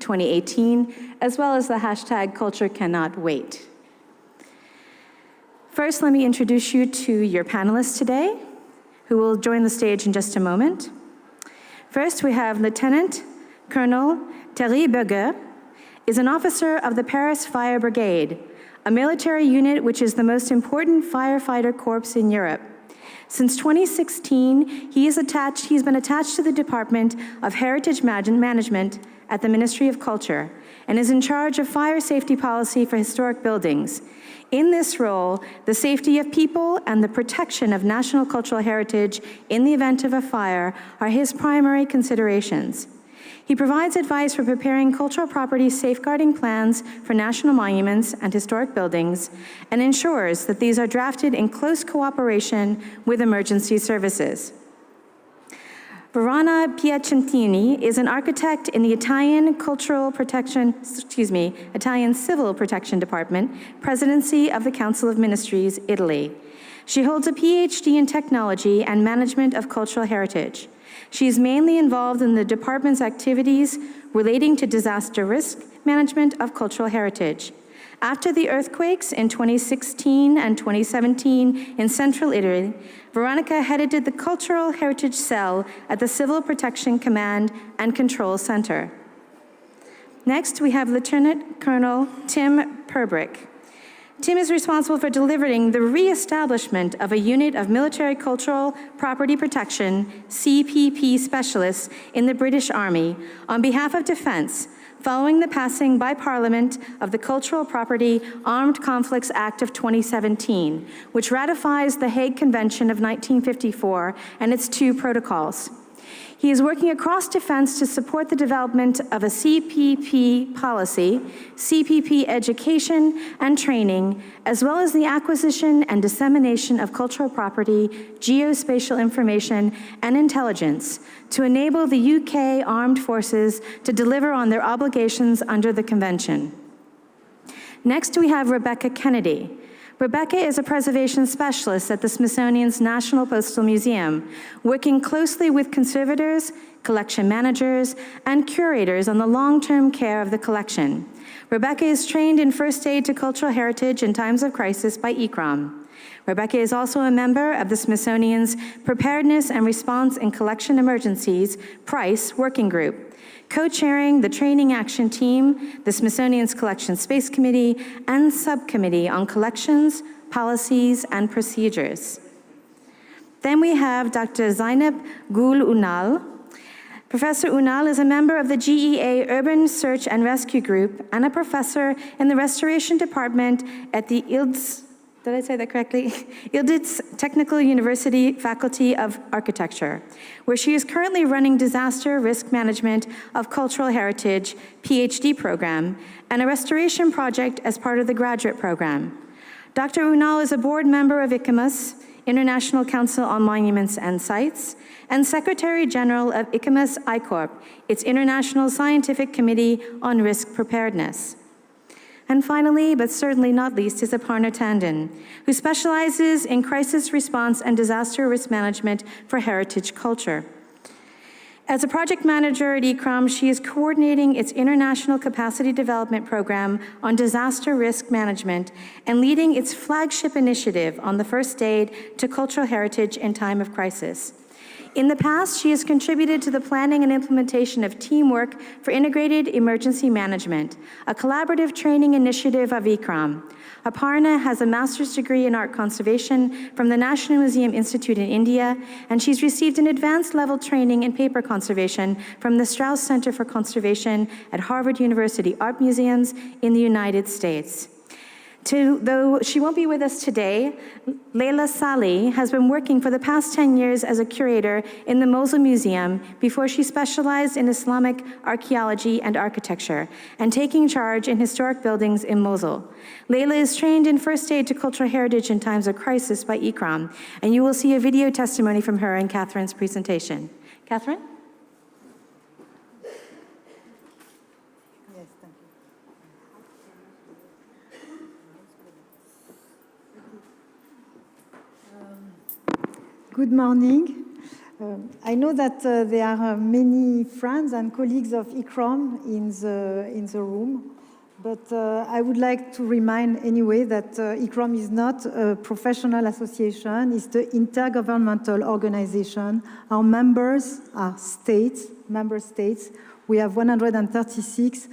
2018, as well as the hashtag #CultureCannotWait. First, let me introduce you to your panelists today, who will join the stage in just a moment. First, we have Lieutenant Colonel Thierry Berger, is an officer of the Paris Fire Brigade, a military unit which is the most important firefighter corps in Europe. Since 2016, he's been attached to the Department of Heritage Management at the Ministry of Culture and is in charge of fire safety policy for historic buildings. In this role, the safety of people and the protection of national cultural heritage in the event of a fire are his primary considerations. He provides advice for preparing cultural property safeguarding plans for national monuments and historic buildings and ensures that these are drafted in close cooperation with emergency services. Verona Piacentini is an architect in the Italian Civil Protection Department, Presidency of the Council of Ministries, Italy. She holds a PhD in technology and management of cultural heritage. She is mainly involved in the department's activities relating to disaster risk management of cultural heritage. After the earthquakes in 2016 and 2017 in central Italy, Veronica headed the Cultural Heritage Cell at the Civil Protection Command and Control Center. Next, we have Lieutenant Colonel Tim Perbrick. Tim is responsible for delivering the re-establishment of a unit of military cultural property protection, CPP specialists in the British Army on behalf of Defence, following the passing by Parliament of the Cultural Property Armed Conflicts Act of 2017, which ratifies the Hague Convention of 1954 and its 2 protocols. He is working across Defense to support the development of a CPP policy, CPP education and training, as well as the acquisition and dissemination of cultural property, geospatial information, and intelligence to enable the UK Armed Forces to deliver on their obligations under the Convention. Next, we have Rebecca Kennedy. Rebecca is a preservation specialist at the Smithsonian's National Postal Museum, working closely with conservators, collection managers, and curators on the long-term care of the collection. Rebecca is trained in first aid to cultural heritage in times of crisis by ICCROM. Rebecca is also a member of the Smithsonian's Preparedness and Response in Collection Emergencies, PRICE, working group, co-chairing the Training Action Team, the Smithsonian's Collection Space Committee, and Subcommittee on Collections, Policies, and Procedures. Then we have Dr. Zainab Gul Unal. Professor Unal is a member of the GEA Urban Search and Rescue Group and a professor in the Restoration Department at the did I say that correctly? Yildiz Technical University Faculty of Architecture, where she is currently running Disaster Risk Management of Cultural Heritage PhD program and a restoration project as part of the graduate program. Dr. Unal is a board member of ICCROM, International Council on Monuments and Sites, and Secretary General of ICCROM ICORP, its International Scientific Committee on Risk Preparedness. And finally, but certainly not least, is Aparna Tandon, who specializes in crisis response and disaster risk management for heritage culture. As a project manager at ICCROM, she is coordinating its International Capacity Development Program on disaster risk management and leading its flagship initiative on the first aid to cultural heritage in time of crisis. In the past, she has contributed to the planning and implementation of Teamwork for Integrated Emergency Management, a collaborative training initiative of ICCROM. Aparna has a master's degree in art conservation from the National Museum Institute in India, and she's received an advanced level training in paper conservation from the Strauss Center for Conservation at Harvard University Art Museums in the United States. Though she won't be with us today, Leila Salih has been working for the past 10 years as a curator in the Mosul Museum before she specialized in Islamic archaeology and architecture and taking charge in historic buildings in Mosul. Leila is trained in first aid to cultural heritage in times of crisis by ICCROM, and you will see a video testimony from her in Catherine's presentation. Catherine? Good morning. I know that there are many friends and colleagues of ICCROM in the room, but I would like to remind anyway that ICCROM is not a professional association, it's the intergovernmental organization. Our members are states, member states. We have 136,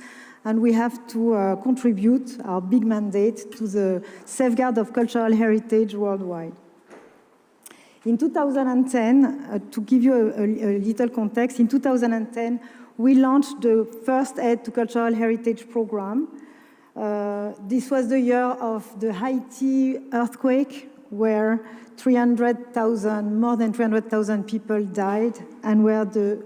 and we have to contribute our big mandate to the safeguard of cultural heritage worldwide. In 2010, to give you a little context, in 2010, we launched the first Aid to Cultural Heritage program. This was the year of the Haiti earthquake, where more than 300,000 people died, and where the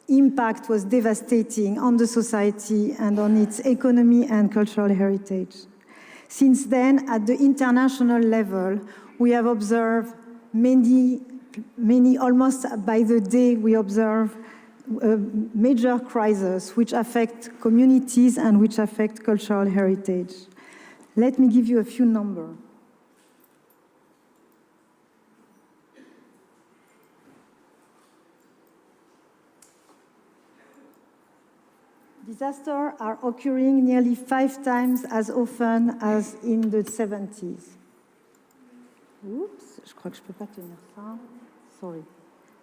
impact was devastating on the society and on its economy and cultural heritage. Since then, at the international level, we have observed many, almost by the day, we observe major crises which affect communities and which affect cultural heritage. Let me give you a few numbers. Disasters are occurring nearly 5 times as often as in the 70s. Oops, je crois que je peux pas tenir ça. Sorry.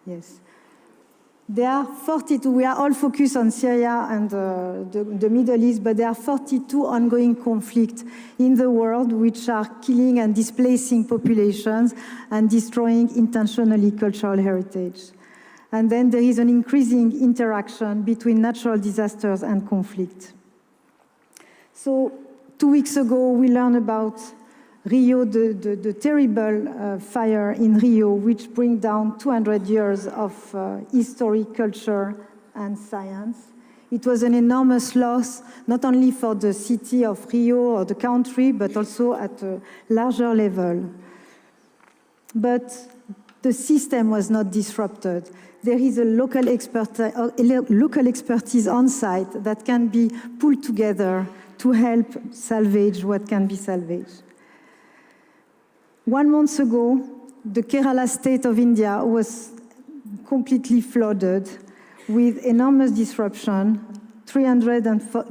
Yes. There are 42, we are all focused on Syria and the Middle East, but there are 42 ongoing conflicts in the world which are killing and displacing populations and destroying intentionally cultural heritage. And then there is an increasing interaction between natural disasters and conflict. So 2 weeks ago, we learned about Rio, the terrible fire in Rio, which brings down 200 years of history, culture, and science. It was an enormous loss, not only for the city of Rio or the country, but also at a larger level. But the system was not disrupted. There is a local expertise on site that can be pulled together to help salvage what can be salvaged. 1 month ago, the Kerala state of India was completely flooded with enormous disruption.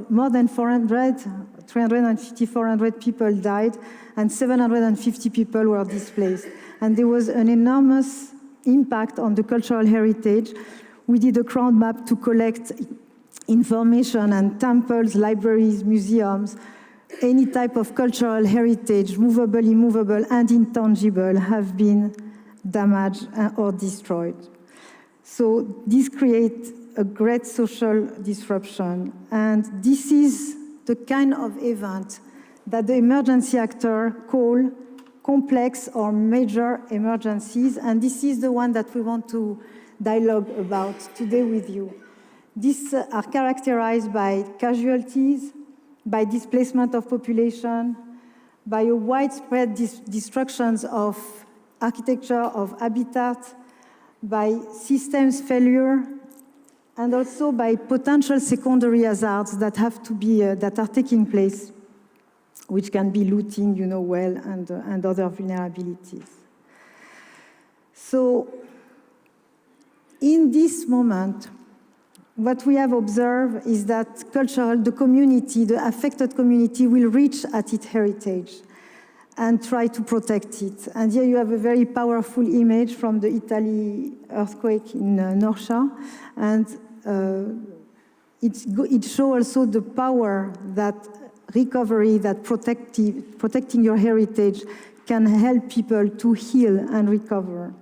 More than 350, 400 people died, and 750 people were displaced. And there was an enormous impact on the cultural heritage. We did a crowd map to collect information, and temples, libraries, museums, any type of cultural heritage, movable, immovable, and intangible, have been damaged or destroyed. So this creates a great social disruption. And this is the kind of event that the emergency actors call complex or major emergencies. And this is the one that we want to dialogue about today with you. These are characterized by casualties, by displacement of population, by a widespread destructions of architecture, of habitat, by systems failure, and also by potential secondary hazards that have to be that are taking place, which can be looting, and other vulnerabilities. So, in this moment, what we have observed is that the community, the affected community, will reach at its heritage and try to protect it. And here you have a very powerful image from the Italy earthquake in Norcia. And it shows also the power that recovery, that protecting your heritage can help people to heal and recover.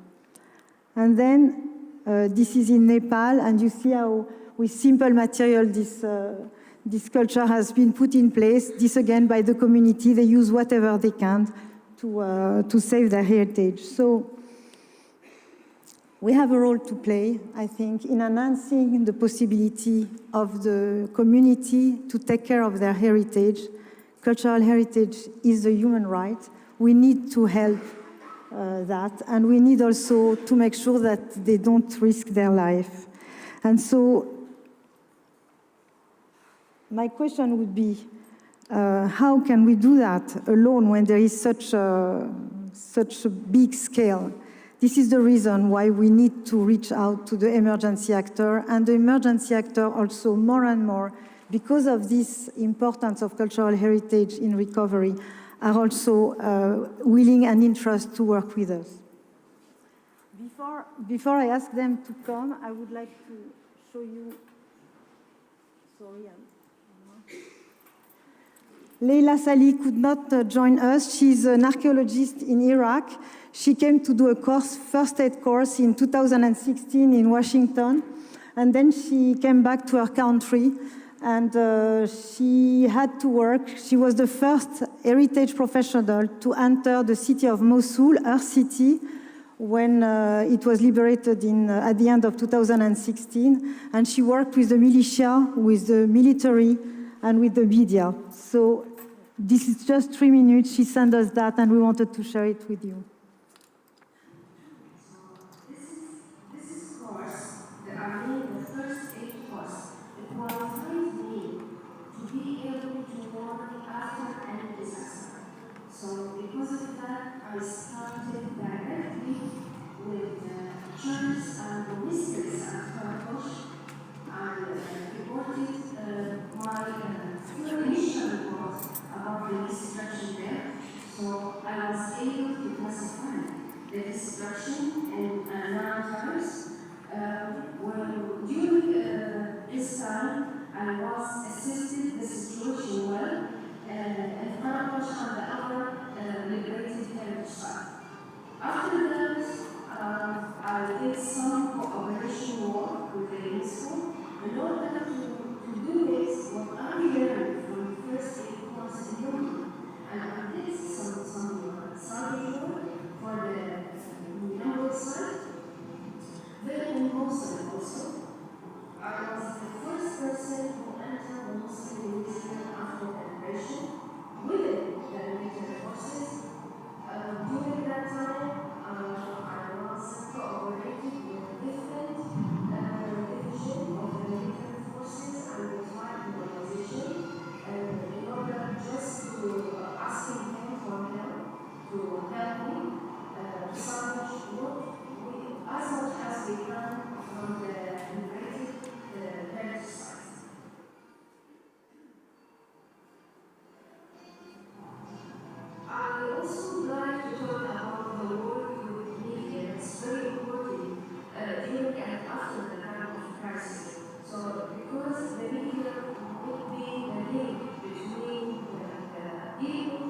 And then this is in Nepal, and you see how with simple material this culture has been put in place. This again by the community. They use whatever they can to save their heritage. So we have a role to play, I think, in enhancing the possibility of the community to take care of their heritage. Cultural heritage is a human right. We need to help that, and we need also to make sure that they don't risk their life. And so my question would be, how can we do that alone when there is such a big scale? this is the reason why we need to reach out to the emergency actor, and the emergency actor also more and more, because of this importance of cultural heritage in recovery, are also willing and interested to work with us. Before I ask them to come, I would like to show you, Leila Salih could not join us. She's an archaeologist in Iraq. She came to do a course, first aid course in 2016 in Washington, and then she came back to her country, and she had to work. She was the first heritage professional to enter the city of Mosul, her city, when it was liberated at the end of 2016, and she worked with the militia, with the military, and with the media. So this is just 3 minutes. She sent us that, and we wanted to share it with you. This is course, the Armenian first aid course, that qualified me to be able to work after any disaster. So because of that, I started directly with churches and the mysteries at Karakosh, and reported my initial report about the destruction there. So I was able to classify the destruction in 9 times. During this time, I was assisted the situation well, and Karakosh and the other liberated heritage site. After that, I did some cooperation work with the UNESCO in order to do this, what I learned from the first aid course in Europe. And I did some salvage work for the Emerald site. Then in Mosul also, I was the first person who entered the Mosul museum after the liberation with the military forces. During that time, I was cooperating with different divisions of the military forces and the tribal organization in order just to asking them for help to help me salvage what as much as we can from the liberated heritage sites. I also like to talk about the work with media. It's very important during and after the time of crisis. So, because the media would be the link between the people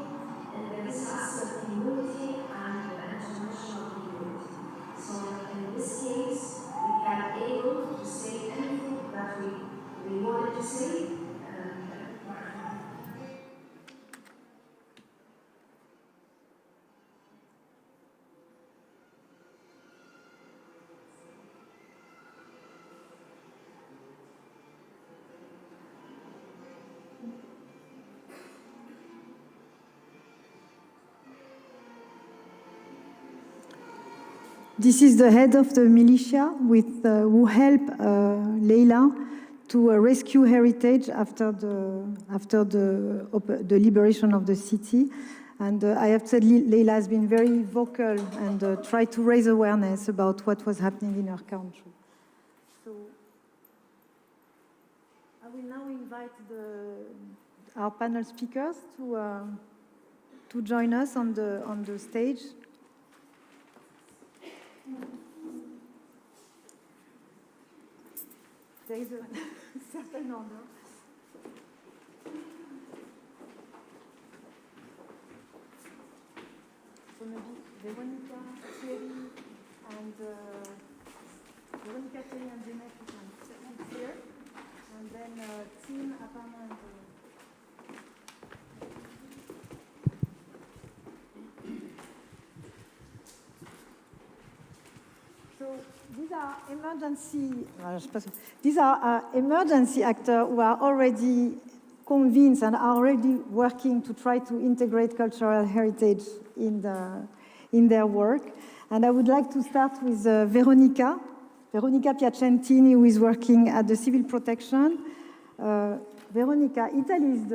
and the disaster community and the international community. So, in this case, we can able to say anything that we wanted to say. This is the head of the militia who helped Leila to rescue heritage after the liberation of the city. And I have said Leila has been very vocal and tried to raise awareness about what was happening in her country. So I will now invite our panel speakers to join us on the stage. There is a certain order. So maybe Veronica, Thierry, and Jeanette, you can sit here. And then Tim, Aparna, and so these are emergency actors who are already convinced and are already working to try to integrate cultural heritage in their work. And I would like to start with Veronica Piacentini, who is working at the Civil Protection. Veronica, Italy is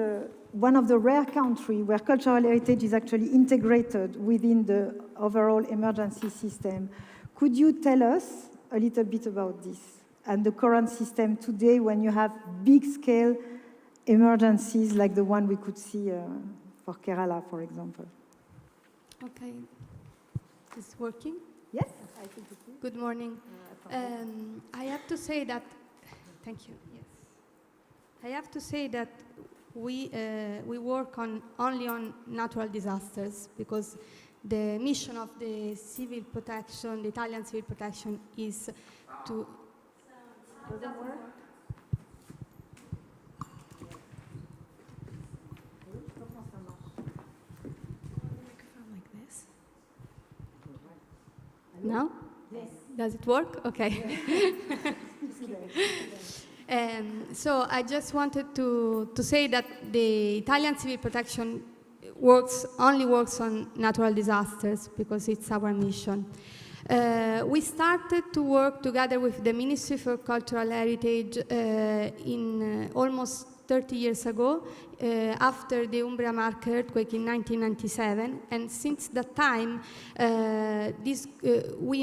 one of the rare countries where cultural heritage is actually integrated within the overall emergency system. Could you tell us a little bit about this and the current system today when you have big-scale emergencies like the one we could see for Kerala, for example? Okay. Is it working? Yes, I think it is. Good morning. I have to say that, thank you, yes. I have to say that we work only on natural disasters because the mission of the civil protection, the Italian civil protection, is to... Doesn't work? Like this. No? Yes. Does it work? Okay. So I just wanted to say that the Italian civil protection only works on natural disasters because it's our mission. We started to work together with the Ministry for Cultural Heritage in almost 30 years ago, after the Umbria Mark earthquake in 1997, and since that time we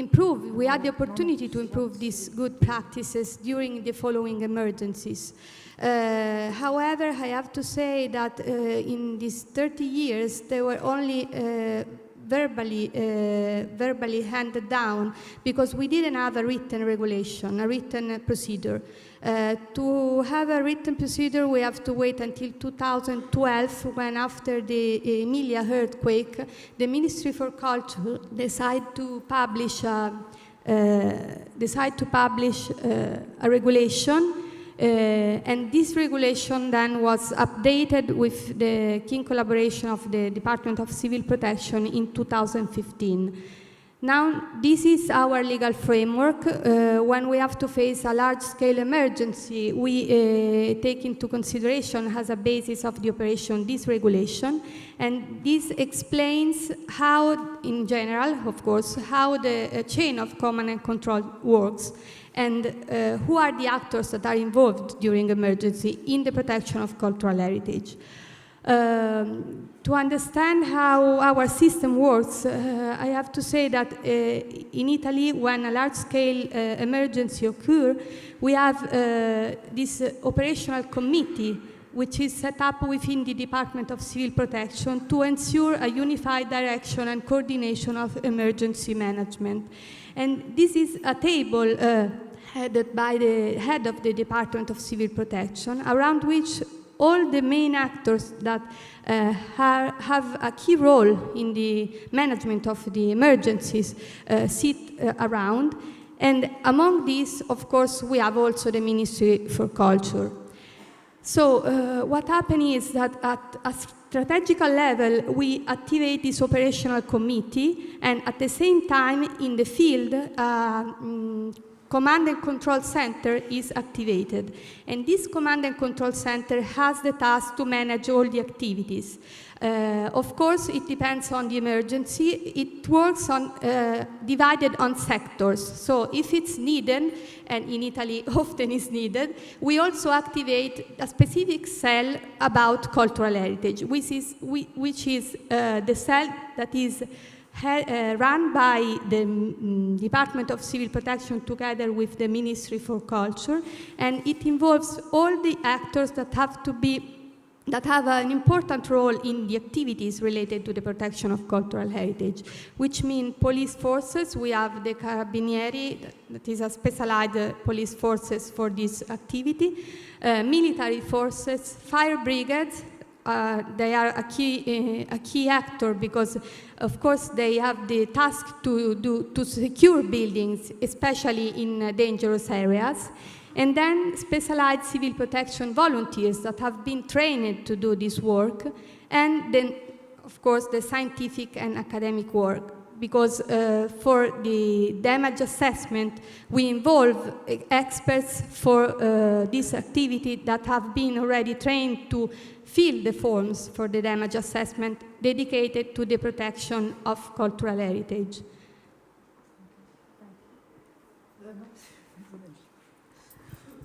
had the opportunity to improve these good practices during the following emergencies. However, I have to say that in these 30 years, they were only verbally handed down because we didn't have a written regulation, a written procedure. To have a written procedure, we have to wait until 2012, when after the Emilia earthquake, the Ministry for Culture decided to publish a regulation. And this regulation then was updated with the keen collaboration of the Department of Civil Protection in 2015. Now, this is our legal framework. When we have to face a large-scale emergency, we take into consideration as a basis of the operation this regulation, and this explains how, in general, of course, how the chain of command and control works, and who are the actors that are involved during emergency in the protection of cultural heritage. To understand how our system works, I have to say that in Italy, when a large-scale emergency occurs, we have this operational committee which is set up within the Department of Civil Protection to ensure a unified direction and coordination of emergency management. And this is a table headed by the head of the Department of Civil Protection, around which all the main actors that have a key role in the management of the emergencies sit around. And among these, of course, we have also the Ministry for Culture. So what happened is that at a strategical level, we activate this operational committee, and at the same time, in the field, Command and Control Center is activated. And this Command and Control Center has the task to manage all the activities. Of course, it depends on the emergency. It works on divided on sectors. So if it's needed, and in Italy often is needed, we also activate a specific cell about cultural heritage, which is the cell that is run by the Department of Civil Protection together with the Ministry for Culture, and it involves all the actors that have an important role in the activities related to the protection of cultural heritage, which mean police forces. We have the Carabinieri, that is a specialized police forces for this activity, military forces, fire brigades. They are a key actor because, of course, they have the task to secure buildings, especially in dangerous areas. And then specialized civil protection volunteers that have been trained to do this work. And then, of course, the scientific and academic work. Because for the damage assessment, we involve experts for this activity that have been already trained to fill the forms for the damage assessment dedicated to the protection of cultural heritage.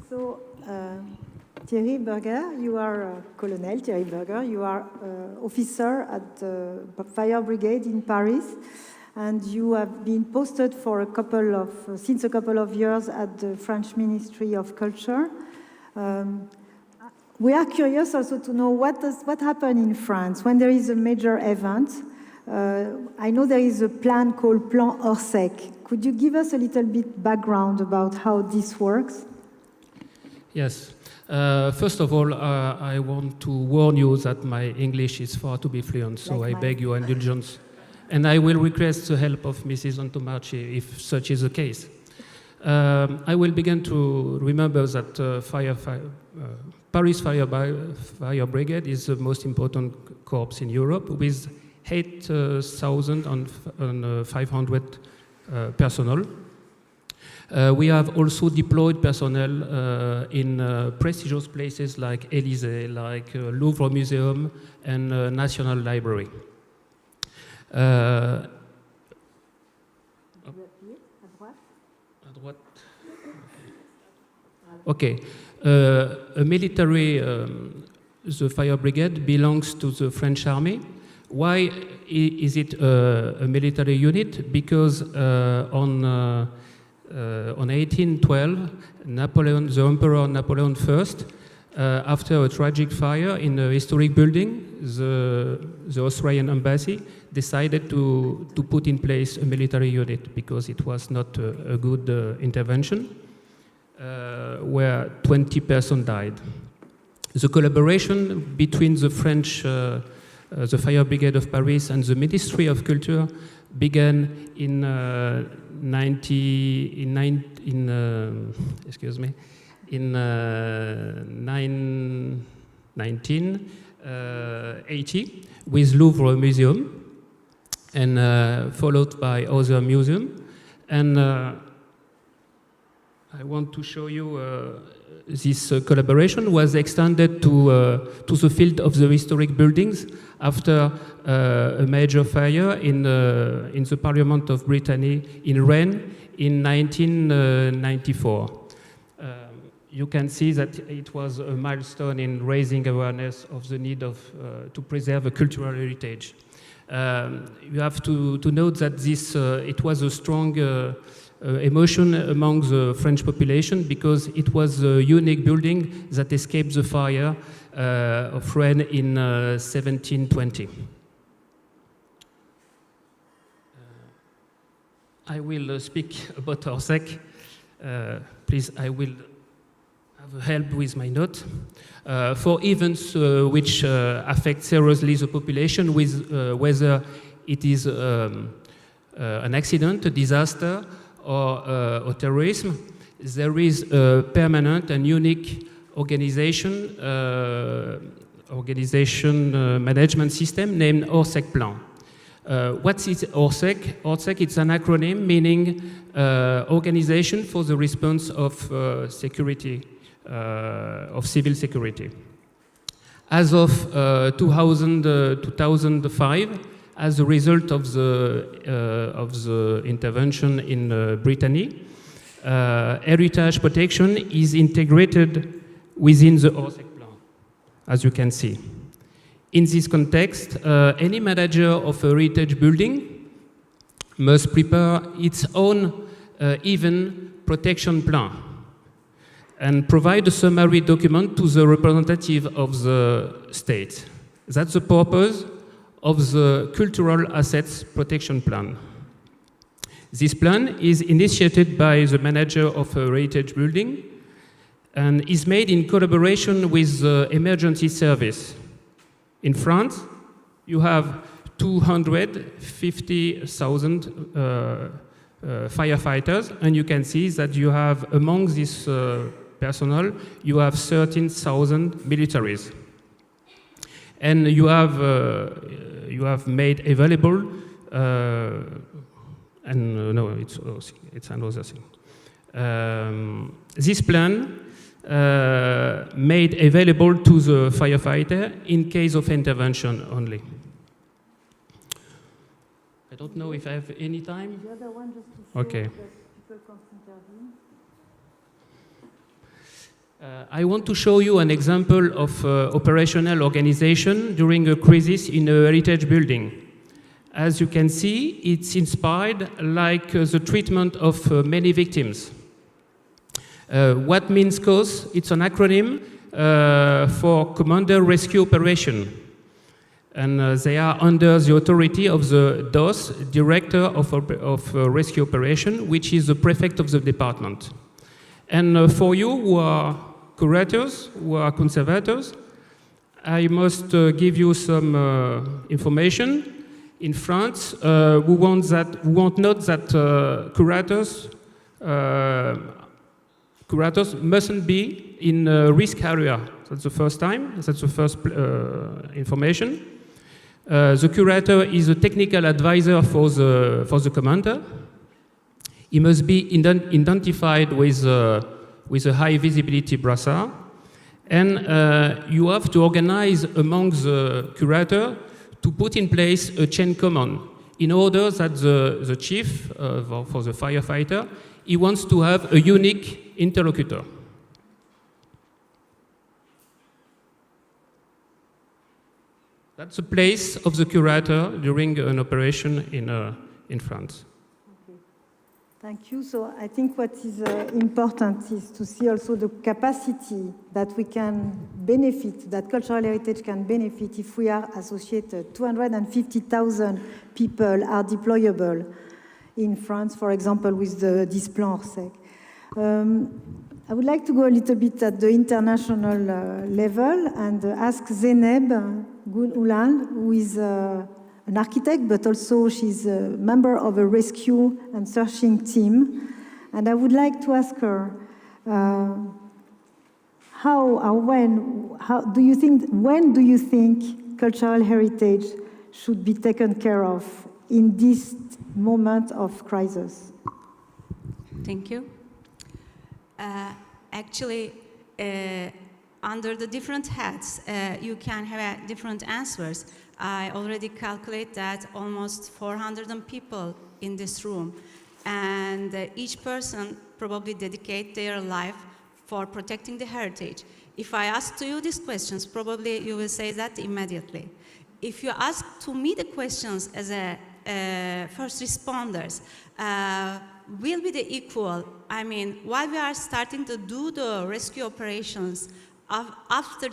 So Thierry Berger, you are Colonel Thierry Berger. You are officer at the Fire Brigade in Paris, and you have been posted for since a couple of years at the French Ministry of Culture. We are curious also to know what happened in France when there is a major event. I know there is a plan called Plan Orsec. Could you give us a little bit background about how this works? Yes. First of all, I want to warn you that my English is far too be fluent, so Like I beg your indulgence. And I will request the help of Mrs. Antomarchi if such is the case. I will begin to remember that Paris Fire Brigade is the most important corps in Europe with 8,500 personnel. We have also deployed personnel in prestigious places like Élysée, like Louvre Museum and National Library. Okay. A military, the fire brigade belongs to the French army. Why is it a military unit? Because on 1812, the Emperor Napoleon I, after a tragic fire in a historic building, the Austrian embassy decided to put in place a military unit because it was not a good intervention, where 20 persons died. The collaboration between the French, the Fire Brigade of Paris and the Ministry of Culture began in 1980 with Louvre Museum and followed by other museums. And I want to show you this collaboration was extended to the field of the historic buildings after a major fire in the Parliament of Brittany in Rennes in 1994. You can see that it was a milestone in raising awareness of the need to preserve a cultural heritage. You have to note that this it was a strong emotion among the French population because it was a unique building that escaped the fire of Rennes in 1720. I will speak about Orsec. Please, I will have help with my note. For events which affect seriously the population, with whether it is an accident, a disaster, or terrorism, there is a permanent and unique organization management system named Orsec Plan. What is Orsec? Orsec is an acronym meaning Organization for the Response of Security, of Civil Security. As of 2005, as a result of the intervention in Brittany, heritage protection is integrated within the Orsec Plan, as you can see. In this context, any manager of a heritage building must prepare its own even protection plan and provide a summary document to the representative of the state. That's the purpose of the Cultural Assets Protection Plan. This plan is initiated by the manager of a heritage building and is made in collaboration with the emergency service. In France, you have 250,000 firefighters, and you can see that you have, among this personnel, you have 13,000 militaries. And you have made available, no, it's another thing. This plan made available to the firefighter in case of intervention only. I don't know if I have any time. The other one just to show Okay. that people can't intervene. I want to show you an example of operational organization during a crisis in a heritage building. As you can see, it's inspired like the treatment of many victims. What means COS? It's an acronym for Commander Rescue Operation. And they are under the authority of the DOS, Director of Rescue Operation, which is the prefect of the department. And for you who are curators, who are conservators, I must give you some information. In France, we want note that curators mustn't be in a risk area. That's the first time. That's the first information. The curator is a technical advisor for the commander. He must be identified with a high visibility brassard. And you have to organize among the curator to put in place a chain command in order that the chief for the firefighter, he wants to have a unique interlocutor. That's the place of the curator during an operation in France. Thank you. So I think what is important is to see also the capacity that we can benefit, that cultural heritage can benefit if we are associated. 250,000 people are deployable in France, for example, with the displacement. I would like to go a little bit at the international level and ask Zeynep Goulan, who is an architect, but also she's a member of a rescue and searching team. And I would like to ask her, when do you think cultural heritage should be taken care of in this moment of crisis? Thank you. Actually, under the different heads, you can have different answers. I already calculate that almost 400 people in this room, and each person probably dedicate their life for protecting the heritage. If I ask to you these questions, probably you will say that immediately. If you ask to me the questions as a first responders, will be the equal. I mean, while we are starting to do the rescue operations,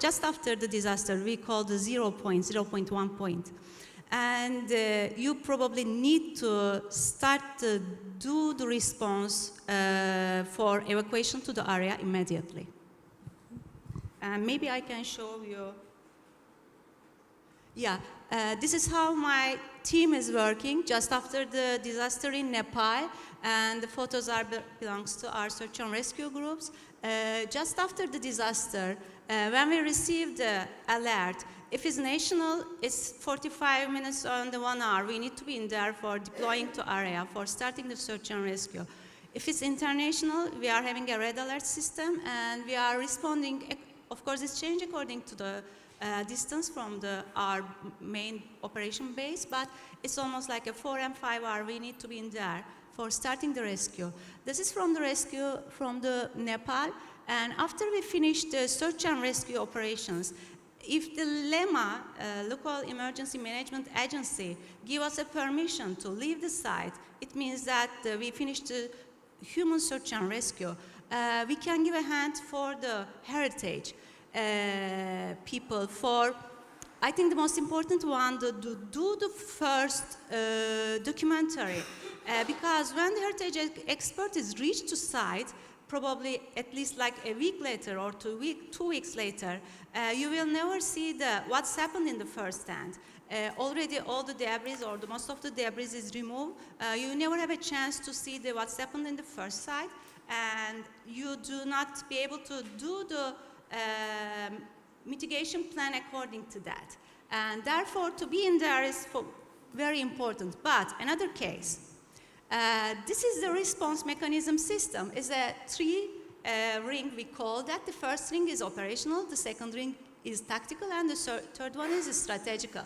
just after the disaster, we call the 0.1 point. And you probably need to start to do the response for evacuation to the area immediately. Maybe I can show you. Yeah, this is how my team is working just after the disaster in Nepal, and the photos belongs to our search and rescue groups. Just after the disaster, when we received the alert, if it's national, it's 45 minutes on the 1 hour. We need to be in there for deploying to area, for starting the search and rescue. If it's international, we are having a red alert system, and we are responding. Of course, it's changed according to the distance from our main operation base, but it's almost like a 4 and 5 hour. We need to be in there for starting the rescue. This is from the rescue from the Nepal, and after we finish the search and rescue operations, if the LEMA, Local Emergency Management Agency, give us a permission to leave the site, it means that we finished the human search and rescue. We can give a hand for the heritage people for, I think the most important one, to do the first documentary. Because when the heritage expert is reached to site, probably at least like a week later or 2 weeks later, you will never see what's happened in the first hand. Already all the debris or most of the debris is removed. You never have a chance to see what's happened in the first site, and you do not be able to do the mitigation plan according to that. And therefore, to be in there is very important. But another case, this is the response mechanism system. It's a 3-ring, we call that. The first ring is operational, the second ring is tactical, and the third one is strategical.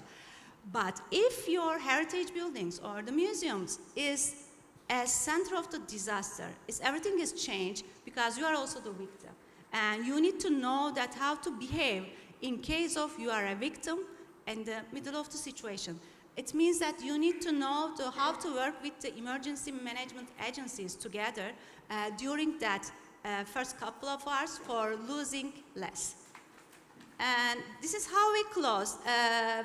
But if your heritage buildings or the museums is a center of the disaster, everything is changed because you are also the victim. And you need to know that how to behave in case of you are a victim in the middle of the situation. It means that you need to know how to work with the emergency management agencies together during that first couple of hours for losing less. And this is how we closed.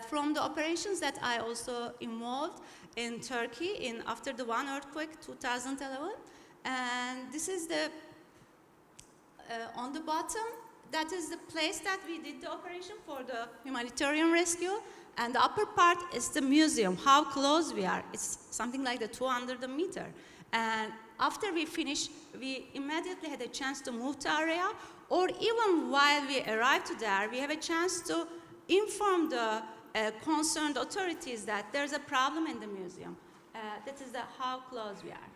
From the operations that I also involved in Turkey after the one earthquake, 2011. And this is the, on the bottom, that is the place that we did the operation for the humanitarian rescue. And the upper part is the museum, how close we are. It's something like the 200 meter. And after we finished, we immediately had a chance to move to area, or even while we arrived there, we have a chance to inform the concerned authorities that there's a problem in the museum. That is how close we are.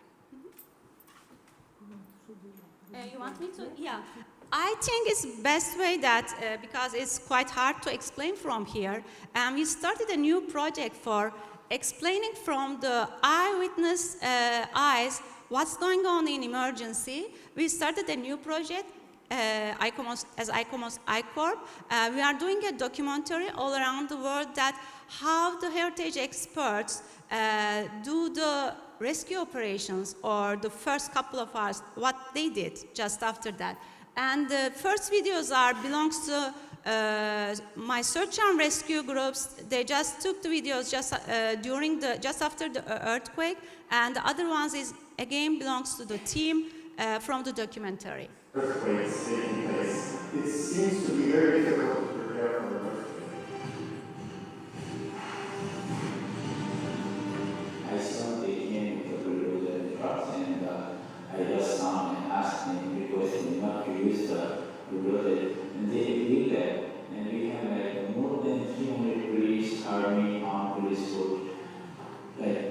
You want me to? Yeah. I think it's best way that, because it's quite hard to explain from here, and we started a new project for explaining from the eyewitness eyes what's going on in emergency. We started a new project as ICCROM. We are doing a documentary all around the world that how the heritage experts do the rescue operations or the first couple of hours, what they did just after that. And the first videos belongs to my search and rescue groups. They just took the videos just after the earthquake, and the other ones again belongs to the team from the documentary. Earthquakes taking place. It seems to be very difficult to prepare for an earthquake. I saw they came with the bulldozer trucks, and I just found and asked them, requesting not to use the bulldozer, and they did that. And we have like more than 300 police, army, armed police force, like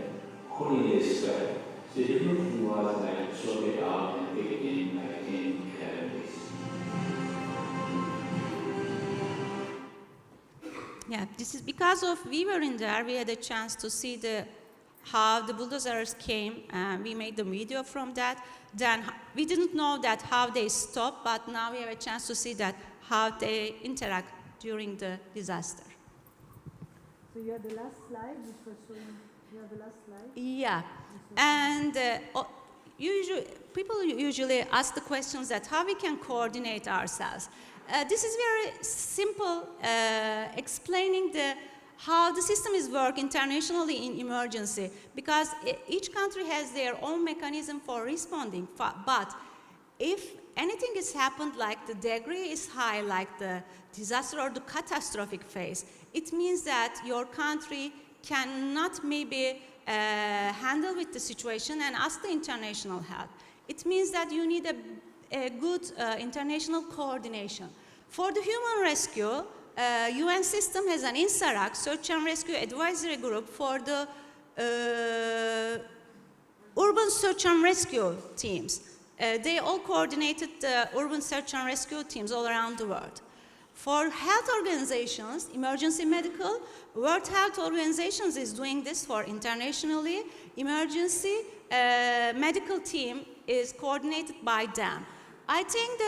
holiday square. So the thing was like sorted out and picked in like 10 categories. Yeah, this is because of we were in there. We had a chance to see how the bulldozers came, and we made the video from that. Then we didn't know that how they stopped, but now we have a chance to see that how they interact during the disaster. So you had the last slide, which was showing, you have the last slide? Yeah, and people usually ask the questions that how we can coordinate ourselves. This is very simple, explaining how the system is work internationally in emergency, because each country has their own mechanism for responding. But if anything has happened, like the degree is high, like the disaster or the catastrophic phase, it means that your country cannot maybe handle with the situation and ask the international help. It means that you need a good international coordination. For the human rescue, UN system has an INSARAC, Search and Rescue Advisory Group, for the urban search and rescue teams. They all coordinated the urban search and rescue teams all around the world. For health organizations, emergency medical, World Health Organizations is doing this for internationally. Emergency medical team is coordinated by them. I think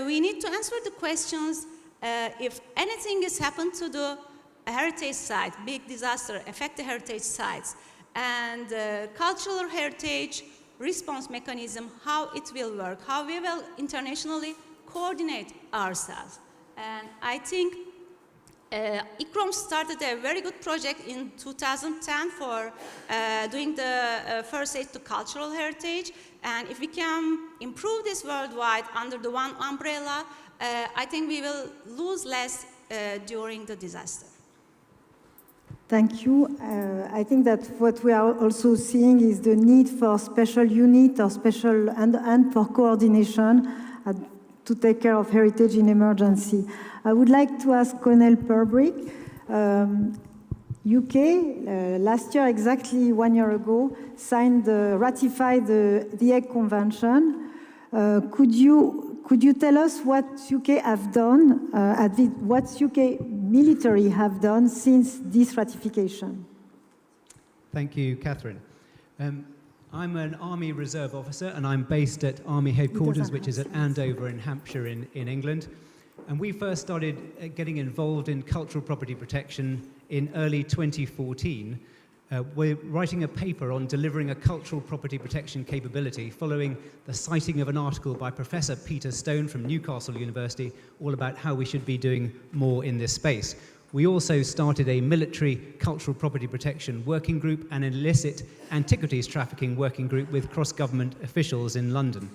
we need to answer the questions if anything has happened to the heritage site, big disaster affect the heritage sites, and cultural heritage response mechanism, how it will work, how we will internationally coordinate ourselves. And I think ICCROM started a very good project in 2010 for doing the first aid to cultural heritage. And if we can improve this worldwide under the one umbrella, I think we will lose less during the disaster. Thank you. I think that what we are also seeing is the need for special unit or special and for coordination to take care of heritage in emergency. I would like to ask Connell Purbrick. UK, last year, exactly 1 year ago, ratified the Hague Convention. Could you tell us what UK have done, what UK military have done since this ratification? Thank you, Catherine. I'm an Army Reserve officer, and I'm based at Army Headquarters, which is at Andover in Hampshire in England. And we first started getting involved in cultural property protection in early 2014. We're writing a paper on delivering a cultural property protection capability following the citing of an article by Professor Peter Stone from Newcastle University all about how we should be doing more in this space. We also started a military cultural property protection working group and an illicit antiquities trafficking working group with cross-government officials in London.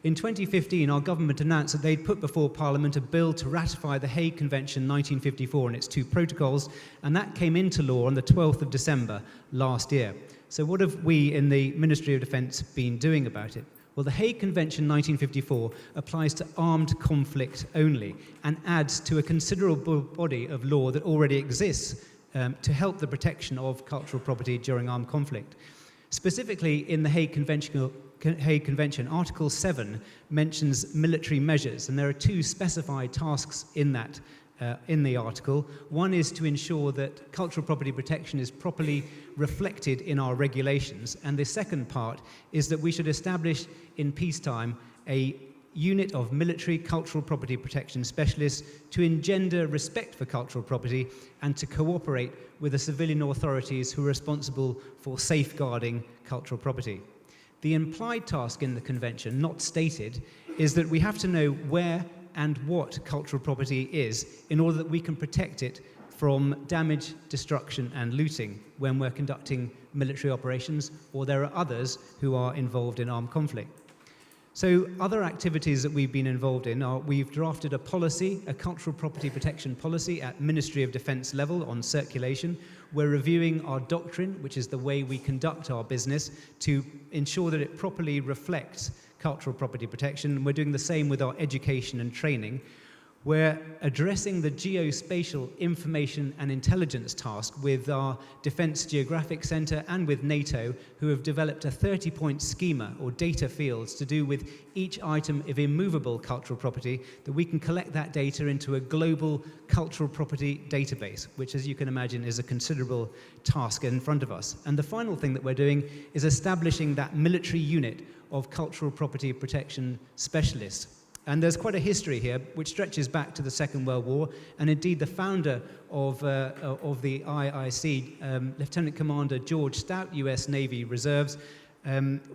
In 2015, our government announced that they'd put before Parliament a bill to ratify the Hague Convention 1954 and its 2 protocols, and that came into law on the 12th of December last year. So what have we in the Ministry of Defence been doing about it? Well, the Hague Convention 1954 applies to armed conflict only and adds to a considerable body of law that already exists to help the protection of cultural property during armed conflict. Specifically, in the Hague Convention, Article 7 mentions military measures, and there are 2 specified tasks in that in the article. One is to ensure that cultural property protection is properly reflected in our regulations, and the second part is that we should establish in peacetime a unit of military cultural property protection specialists to engender respect for cultural property and to cooperate with the civilian authorities who are responsible for safeguarding cultural property. The implied task in the convention, not stated, is that we have to know where and what cultural property is in order that we can protect it from damage, destruction and looting when we're conducting military operations or there are others who are involved in armed conflict. So other activities that we've been involved in are we've drafted a policy, a cultural property protection policy at Ministry of Defence level on circulation. We're reviewing our doctrine, which is the way we conduct our business, to ensure that it properly reflects cultural property protection. We're doing the same with our education and training. We're addressing the geospatial information and intelligence task with our Defence Geographic Centre and with NATO, who have developed a 30-point schema or data fields to do with each item of immovable cultural property, that we can collect that data into a global cultural property database, which, as you can imagine, is a considerable task in front of us. And the final thing that we're doing is establishing that military unit of cultural property protection specialists. And there's quite a history here, which stretches back to the Second World War, and indeed the founder of the IIC, Lieutenant Commander George Stout, US Navy Reserves,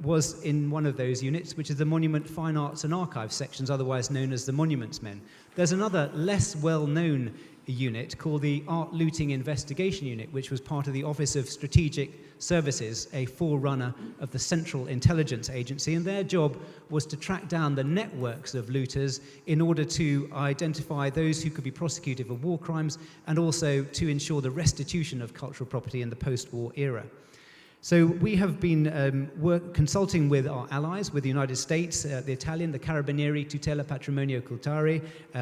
was in one of those units, which is the Monument, Fine Arts and Archives sections, otherwise known as the Monuments Men. There's another less well-known unit called the Art Looting Investigation Unit, which was part of the Office of Strategic Services, a forerunner of the Central Intelligence Agency, and their job was to track down the networks of looters in order to identify those who could be prosecuted for war crimes and also to ensure the restitution of cultural property in the post-war era. So we have been consulting with our allies, with the United States, the Italian, the Carabinieri, Tutela Patrimonio Culturale,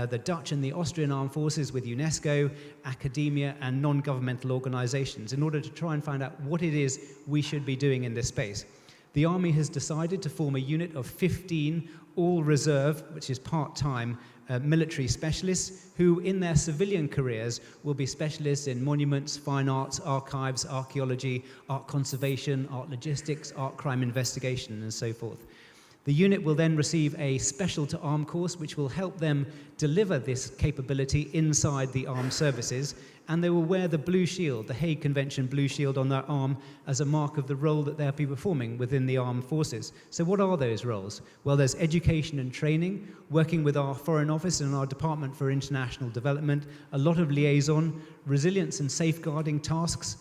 the Dutch and the Austrian Armed Forces, with UNESCO, academia and non-governmental organizations in order to try and find out what it is we should be doing in this space. The Army has decided to form a unit of 15 all-reserve, which is part-time, military specialists who in their civilian careers will be specialists in monuments, fine arts, archives, archaeology, art conservation, art logistics, art crime investigation and so forth. The unit will then receive a special to arm course which will help them deliver this capability inside the armed services, and they will wear the blue shield, the Hague Convention blue shield on their arm as a mark of the role that they'll be performing within the armed forces. So what are those roles? Well, there's education and training, working with our Foreign Office and our Department for International Development, a lot of liaison, resilience and safeguarding tasks,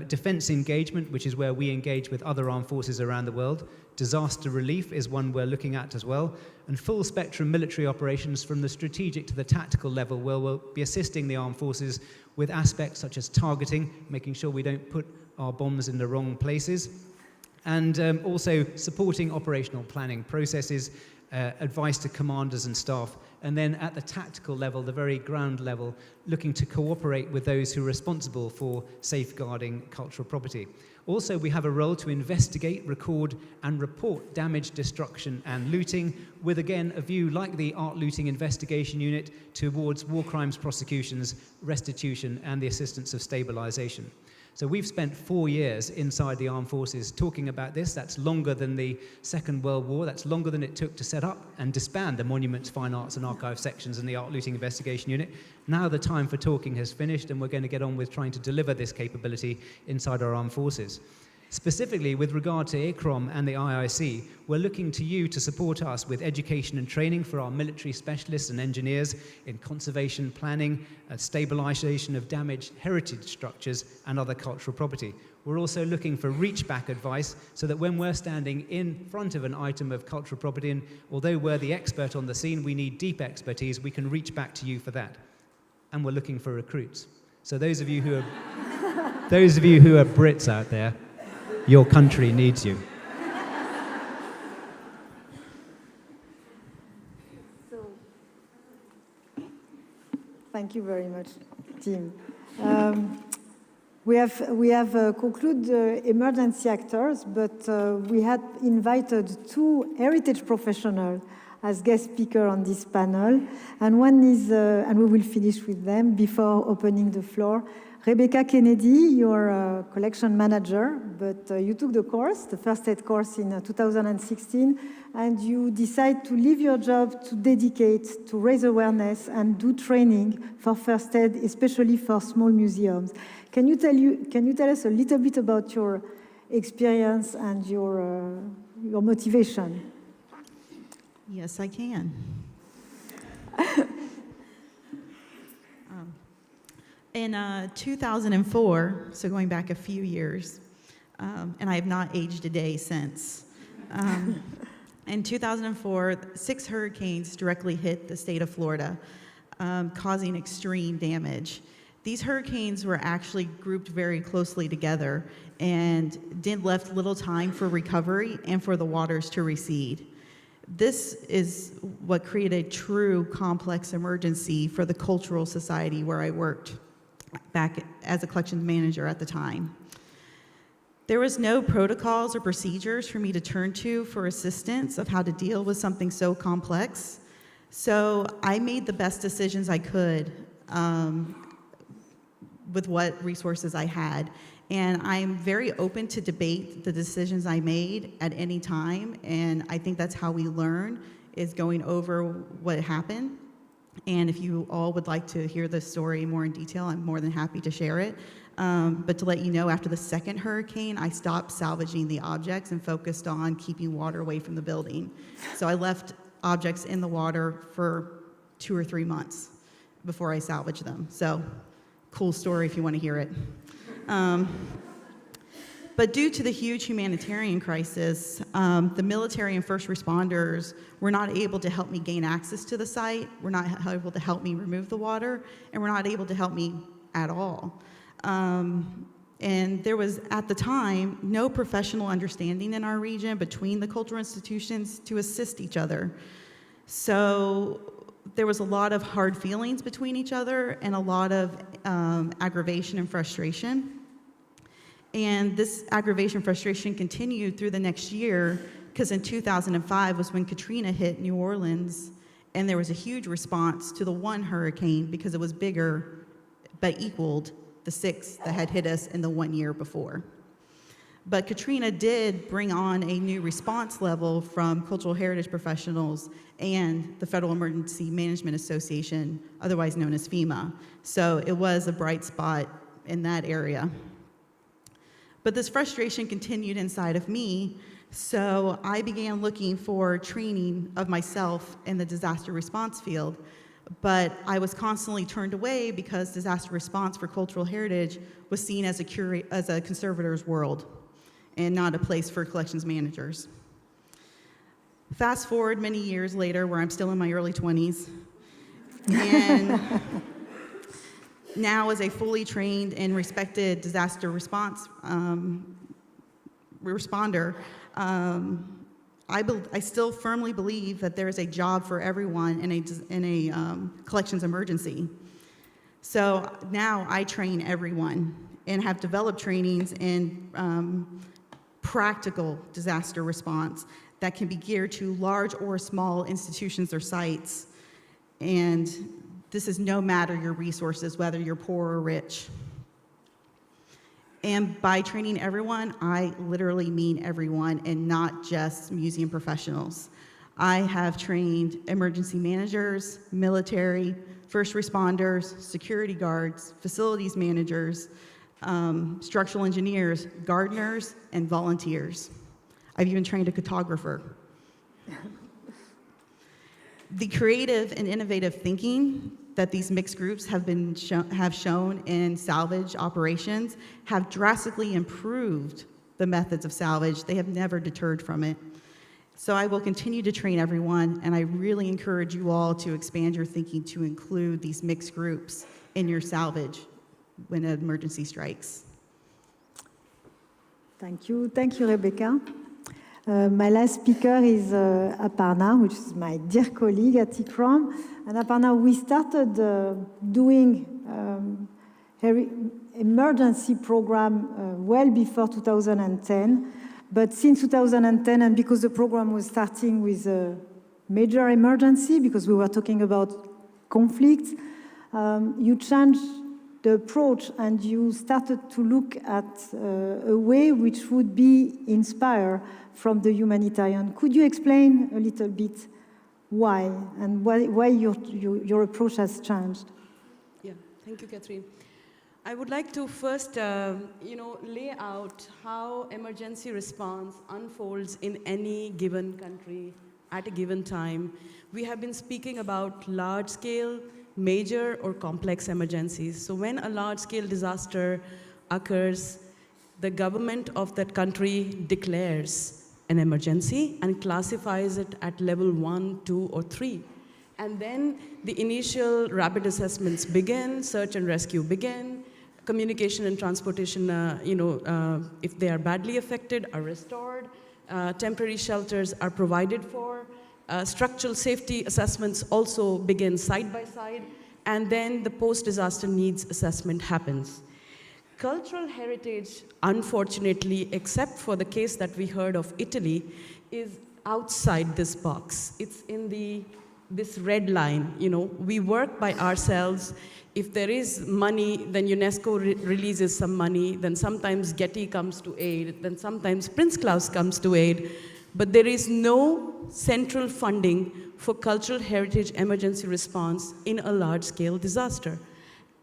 defense engagement, which is where we engage with other armed forces around the world. Disaster relief is one we're looking at as well. And full spectrum military operations from the strategic to the tactical level, where we'll be assisting the armed forces with aspects such as targeting, making sure we don't put our bombs in the wrong places, and also supporting operational planning processes, advice to commanders and staff, and then at the tactical level, the very ground level, looking to cooperate with those who are responsible for safeguarding cultural property. Also, we have a role to investigate, record, and report damage, destruction, and looting, with, again, a view, like the Art Looting Investigation Unit, towards war crimes prosecutions, restitution, and the assistance of stabilization. So we've spent 4 years inside the armed forces talking about this. That's longer than the Second World War. That's longer than it took to set up and disband the Monuments, Fine Arts and Archive sections and the Art Looting Investigation Unit. Now the time for talking has finished, and we're going to get on with trying to deliver this capability inside our armed forces. Specifically, with regard to ICCROM and the IIC, we're looking to you to support us with education and training for our military specialists and engineers in conservation planning, stabilization of damaged heritage structures and other cultural property. We're also looking for reach-back advice so that when we're standing in front of an item of cultural property, and although we're the expert on the scene, we need deep expertise, we can reach back to you for that. And we're looking for recruits. So those of you who are Brits out there, your country needs you. Thank you very much, team. We have concluded emergency actors, but we had invited 2 heritage professionals as guest speaker on this panel, and one is, and we will finish with them before opening the floor. Rebecca Kennedy, you're a collection manager, but you took the course, the first aid course in 2016, and you decide to leave your job to dedicate to raise awareness and do training for first aid, especially for small museums. Can you tell us a little bit about your experience and your motivation? Yes, I can. In 2004, so going back a few years, and I have not aged a day since. In 2004, 6 hurricanes directly hit the state of Florida, causing extreme damage. These hurricanes were actually grouped very closely together and left little time for recovery and for the waters to recede. This is what created a true complex emergency for the cultural society where I worked back as a collections manager at the time. There was no protocols or procedures for me to turn to for assistance of how to deal with something so complex. So I made the best decisions I could with what resources I had. And I'm very open to debate the decisions I made at any time. And I think that's how we learn, is going over what happened. And if you all would like to hear the story more in detail, I'm more than happy to share it. But to let you know, after the second hurricane, I stopped salvaging the objects and focused on keeping water away from the building. So I left objects in the water for 2 or 3 months before I salvaged them. So, cool story if you want to hear it. But due to the huge humanitarian crisis, the military and first responders were not able to help me gain access to the site, were not able to help me remove the water, and were not able to help me at all. And there was, at the time, no professional understanding in our region between the cultural institutions to assist each other. So there was a lot of hard feelings between each other and a lot of aggravation and frustration. And this aggravation and frustration continued through the next year, because in 2005 was when Katrina hit New Orleans, and there was a huge response to the one hurricane because it was bigger, but equaled the 6 that had hit us in the 1 year before. But Katrina did bring on a new response level from cultural heritage professionals and the Federal Emergency Management Association, otherwise known as FEMA. So it was a bright spot in that area. But this frustration continued inside of me, so I began looking for training of myself in the disaster response field. But I was constantly turned away because disaster response for cultural heritage was seen as a conservator's world and not a place for collections managers. Fast forward many years later, where I'm still in my early 20s, and now as a fully trained and respected disaster response responder, I still firmly believe that there is a job for everyone in a collections emergency. So now I train everyone and have developed trainings in practical disaster response that can be geared to large or small institutions or sites. And this is no matter your resources, whether you're poor or rich. And by training everyone, I literally mean everyone and not just museum professionals. I have trained emergency managers, military, first responders, security guards, facilities managers, structural engineers, gardeners, and volunteers. I've even trained a cartographer. The creative and innovative thinking that these mixed groups have shown in salvage operations have drastically improved the methods of salvage. They have never deterred from it. So I will continue to train everyone, and I really encourage you all to expand your thinking to include these mixed groups in your salvage when an emergency strikes. Thank you, Rebecca. My last speaker is Aparna, which is my dear colleague at ICCROM. And Aparna, we started doing emergency program well before 2010. But since 2010, and because the program was starting with a major emergency, because we were talking about conflicts, you changed the approach and you started to look at a way which would be inspired from the humanitarian. Could you explain a little bit why and why your approach has changed? Yeah, thank you, Catherine. I would like to first, lay out how emergency response unfolds in any given country at a given time. We have been speaking about large-scale, major, or complex emergencies. So when a large-scale disaster occurs, the government of that country declares an emergency and classifies it at level 1, 2, or 3. And then the initial rapid assessments begin, search and rescue begin, communication and transportation, if they are badly affected, are restored. Temporary shelters are provided for. Structural safety assessments also begin side by side. And then the post-disaster needs assessment happens. Cultural heritage, unfortunately, except for the case that we heard of Italy, is outside this box. It's in this red line. We work by ourselves. If there is money, then UNESCO releases some money, then sometimes Getty comes to aid, then sometimes Prince Claus comes to aid, but there is no central funding for cultural heritage emergency response in a large-scale disaster.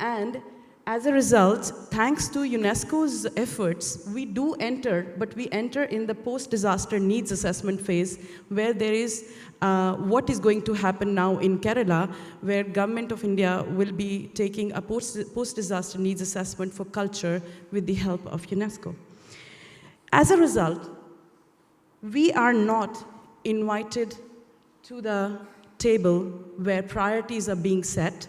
And as a result, thanks to UNESCO's efforts, we do enter, but we enter in the post-disaster needs assessment phase, where there is what is going to happen now in Kerala, where Government of India will be taking a post-disaster needs assessment for culture with the help of UNESCO. As a result, we are not invited to the table where priorities are being set.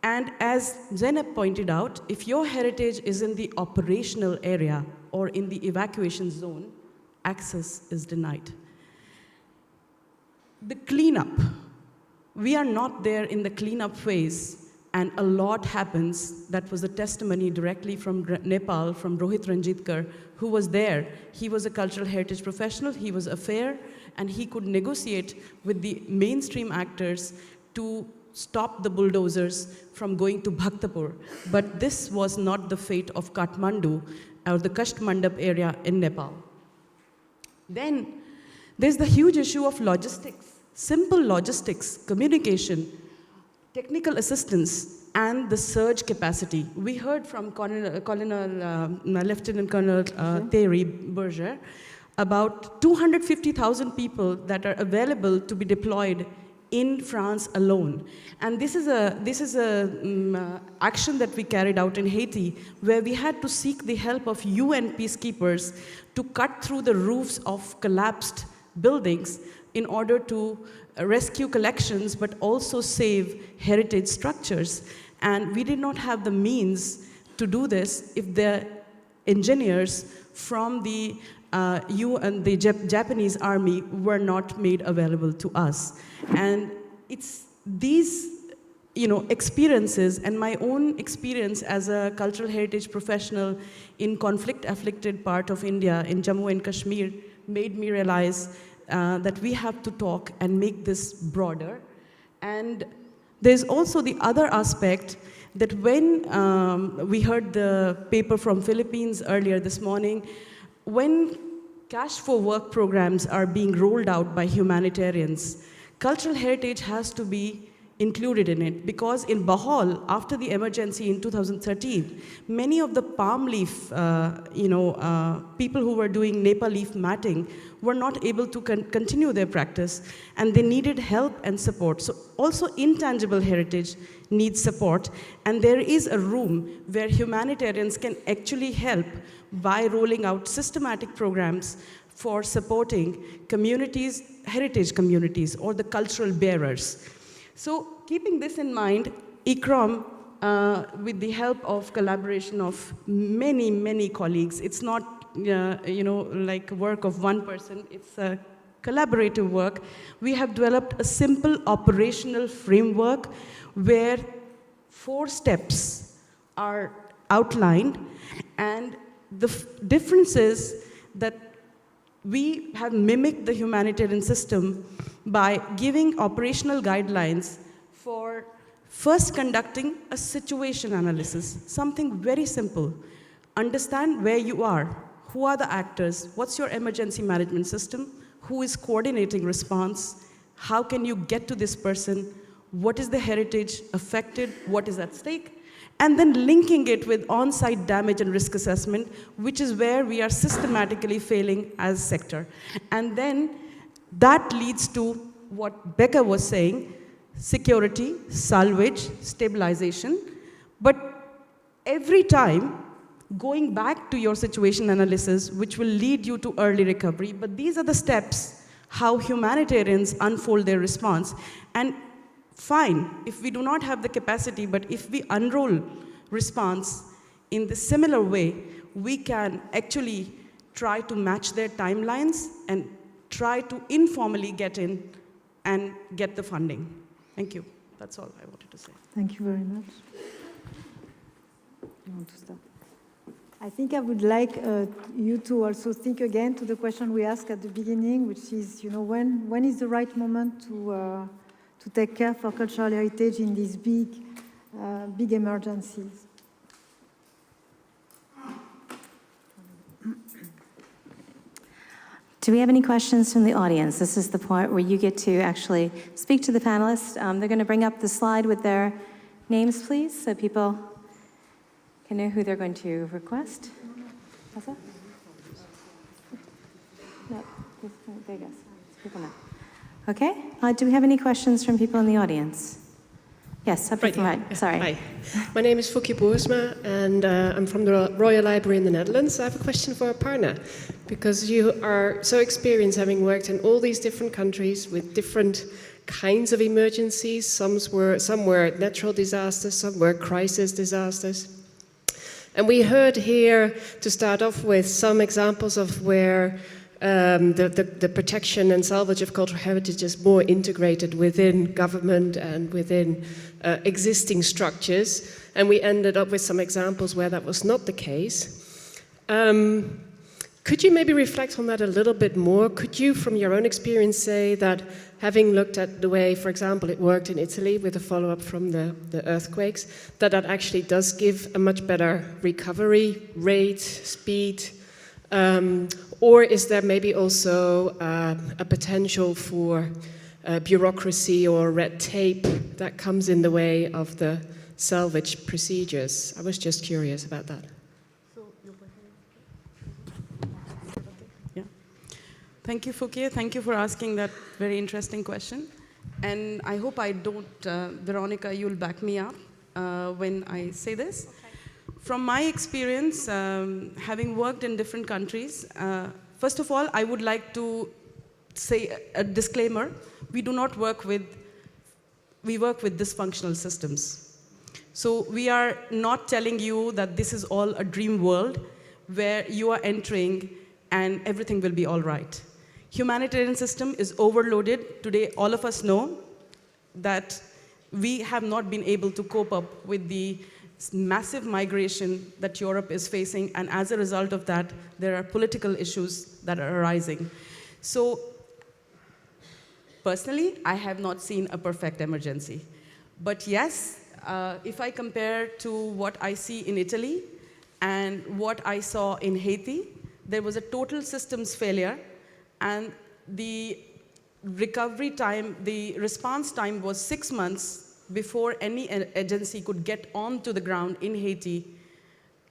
And as Zeynep pointed out, if your heritage is in the operational area or in the evacuation zone, access is denied. The cleanup, we are not there in the cleanup phase, and a lot happens. That was a testimony directly from Nepal, from Rohit Ranjitkar, who was there. He was a cultural heritage professional, he was a fair, and he could negotiate with the mainstream actors to stop the bulldozers from going to Bhaktapur. But this was not the fate of Kathmandu, or the Kasht Mandap area in Nepal. Then there's the huge issue of logistics, simple logistics, communication, technical assistance, and the surge capacity. We heard from Lieutenant Colonel Thierry Berger about 250,000 people that are available to be deployed in France alone. And this is a action that we carried out in Haiti, where we had to seek the help of UN peacekeepers to cut through the roofs of collapsed buildings in order to rescue collections, but also save heritage structures. And we did not have the means to do this if the engineers from the Japanese army were not made available to us. And it's these experiences, and my own experience as a cultural heritage professional in conflict-afflicted part of India, in Jammu and Kashmir, made me realize that we have to talk and make this broader. And there's also the other aspect that when we heard the paper from Philippines earlier this morning, when cash for work programs are being rolled out by humanitarians, cultural heritage has to be included in it, because in Bohol, after the emergency in 2013, many of the palm leaf, people who were doing Nepal leaf matting were not able to continue their practice, and they needed help and support. So also intangible heritage needs support, and there is a room where humanitarians can actually help by rolling out systematic programs for supporting communities, heritage communities, or the cultural bearers. So keeping this in mind, ICCROM, with the help of collaboration of many, many colleagues, it's not like work of one person, it's a collaborative work. We have developed a simple operational framework where 4 steps are outlined, and the difference is that we have mimicked the humanitarian system by giving operational guidelines for first conducting a situation analysis, something very simple. Understand where you are, who are the actors, what's your emergency management system, who is coordinating response, how can you get to this person, what is the heritage affected, what is at stake, and then linking it with on-site damage and risk assessment, which is where we are systematically failing as a sector. And then that leads to what Becca was saying, security, salvage, stabilization. But every time, going back to your situation analysis, which will lead you to early recovery, but these are the steps how humanitarians unfold their response. And fine, if we do not have the capacity, but if we unroll response in the similar way, we can actually try to match their timelines and try to informally get in and get the funding. Thank you. That's all I wanted to say. Thank you very much. You want to start? I think I would like you to also think again to the question we asked at the beginning, which is, when is the right moment to take care for cultural heritage in these big emergencies? Do we have any questions from the audience? This is the part where you get to actually speak to the panelists. They're going to bring up the slide with their names, please, so people can know who they're going to request. No, there you go. People know. Okay. Do we have any questions from people in the audience? Yes, up front. Right. Sorry. Hi. My name is Foukie Boersma, and I'm from the Royal Library in the Netherlands. I have a question for Aparna, because you are so experienced, having worked in all these different countries with different kinds of emergencies. Some were natural disasters, some were crisis disasters. And we heard here, to start off with, some examples of where the protection and salvage of cultural heritage is more integrated within government and within existing structures. And we ended up with some examples where that was not the case. Could you maybe reflect on that a little bit more? Could you, from your own experience, say that having looked at the way, for example, it worked in Italy with the follow-up from the earthquakes, that actually does give a much better recovery rate, speed? Or is there maybe also a potential for bureaucracy or red tape that comes in the way of the salvage procedures? I was just curious about that. Thank you, Foukie. Thank you for asking that very interesting question. And I hope I don't, Veronica, you'll back me up when I say this. Okay. From my experience, having worked in different countries, first of all, I would like to say a disclaimer. We work with dysfunctional systems. So we are not telling you that this is all a dream world where you are entering and everything will be all right. Humanitarian system is overloaded. Today, all of us know that we have not been able to cope up with the massive migration that Europe is facing, and as a result of that, there are political issues that are arising. So, personally, I have not seen a perfect emergency. But yes, if I compare to what I see in Italy and what I saw in Haiti, there was a total systems failure, and the recovery time, the response time was 6 months before any agency could get onto the ground in Haiti.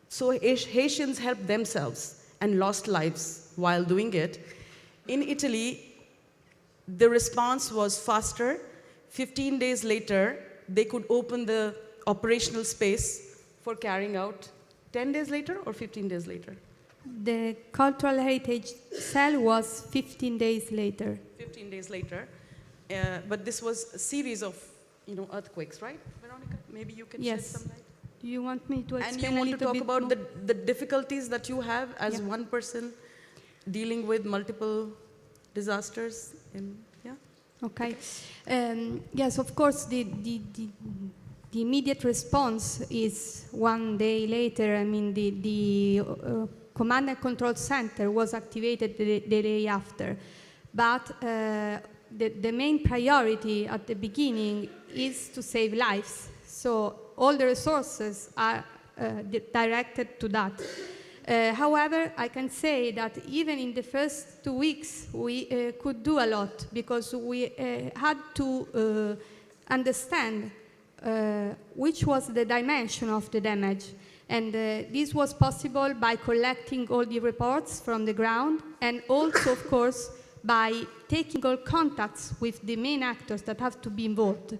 So Haitians helped themselves and lost lives while doing it. In Italy, the response was faster. 15 days later, they could open the operational space for carrying out. 10 days later or 15 days later? The cultural heritage cell was 15 days later. 15 days later. But this was a series of earthquakes, right, Veronica? Maybe you can shed some light. Do you want me to explain and you want to talk about more? the difficulties that you have as one person dealing with multiple disasters? Okay. Yes, of course, the immediate response is 1 day later. I mean, the command and control center was activated the day after. But the main priority at the beginning is to save lives. So all the resources are directed to that. However, I can say that even in the first 2 weeks, we could do a lot because we had to understand which was the dimension of the damage. And this was possible by collecting all the reports from the ground and also, of course, by taking all contacts with the main actors that have to be involved.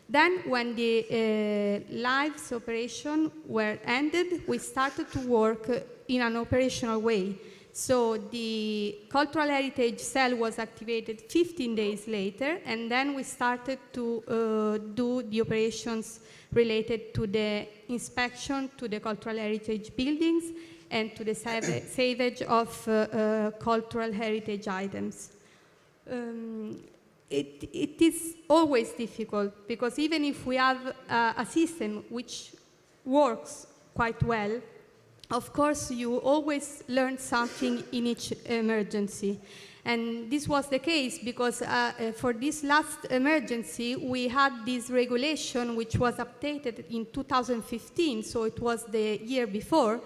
Then, when the lives operation were ended, we started to work in an operational way. So the cultural heritage cell was activated 15 days later, and then we started to do the operations related to the inspection to the cultural heritage buildings and to the salvage of cultural heritage items. It is always difficult because even if we have a system which works quite well, of course you always learn something in each emergency. And this was the case because for this last emergency we had this regulation which was updated in 2015, so it was the year before,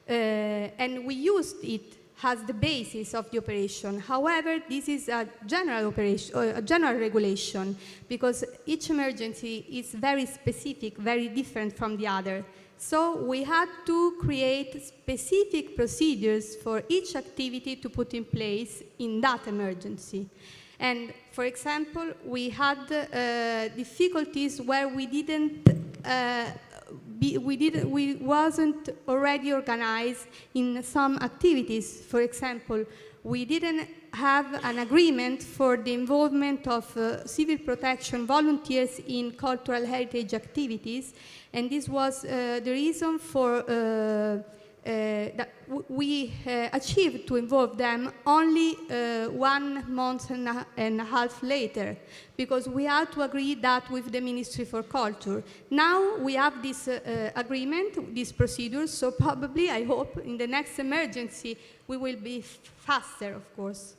and we used it as the basis of the operation. However, this is a general operation, a general regulation, because each emergency is very specific, very different from the other. So we had to create specific procedures for each activity to put in place in that emergency. And for example, we had difficulties where we wasn't already organized in some activities. For example, we didn't have an agreement for the involvement of civil protection volunteers in cultural heritage activities, and this was the reason for that we achieved to involve them only 1 month and a half later, because we had to agree that with the Ministry for Culture. Now we have this agreement, this procedure, so probably, I hope, in the next emergency, we will be faster, of course.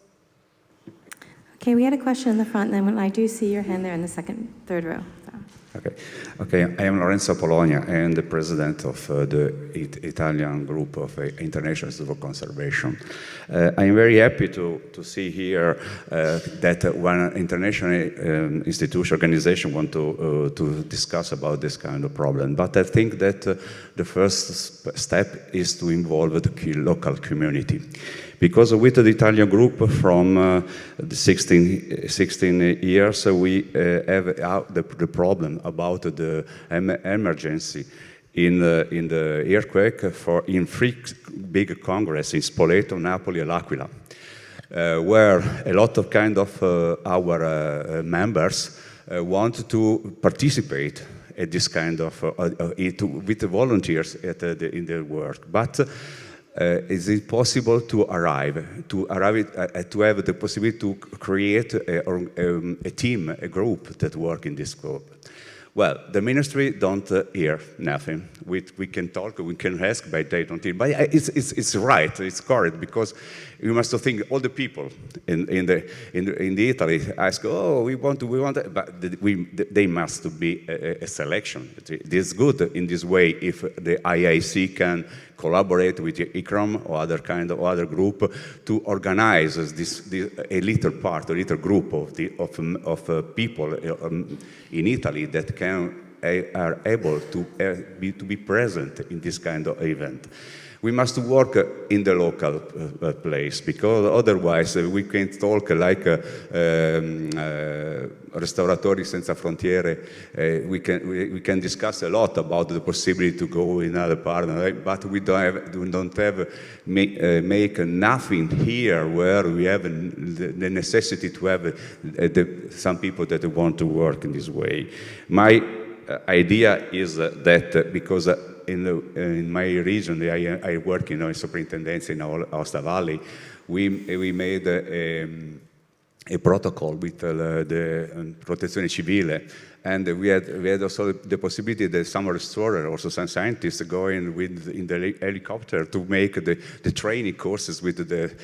Okay, we had a question in the front, and then I do see your hand there in the third row. Okay. I am Lorenzo Polonia. I am the president of the Italian group of International Institute of Conservation. I am very happy to see here that one international institution organization want to discuss about this kind of problem. But I think that the first step is to involve the local community. Because with the Italian group from the 16 years, we have the problem about the emergency in the earthquake in 3 big congresses in Spoleto, Napoli, and L'Aquila, where a lot of our members want to participate at this kind of with the volunteers in their work, but. Is it possible to have the possibility to create a team, a group that work in this scope? Well, the ministry don't hear nothing. We can talk, we can ask, but they don't hear. But it's right, it's correct, because you must think all the people in Italy ask, oh, we want, but they must be a selection. It is good in this way if the IIC can collaborate with ICCROM or other group to organize a little group of people in Italy that are able to be present in this kind of event. We must work in the local place, because otherwise we can't talk like Restauratori Senza Frontiere. We can discuss a lot about the possibility to go in other partners, but we don't have make nothing here where we have the necessity to have some people that want to work in this way. My idea is that because in my region, I work in superintendency in Aosta Valley, we made a protocol with the Protezione Civile, and we had also the possibility that some restorer, also some scientists, go in the helicopter to make the training courses with the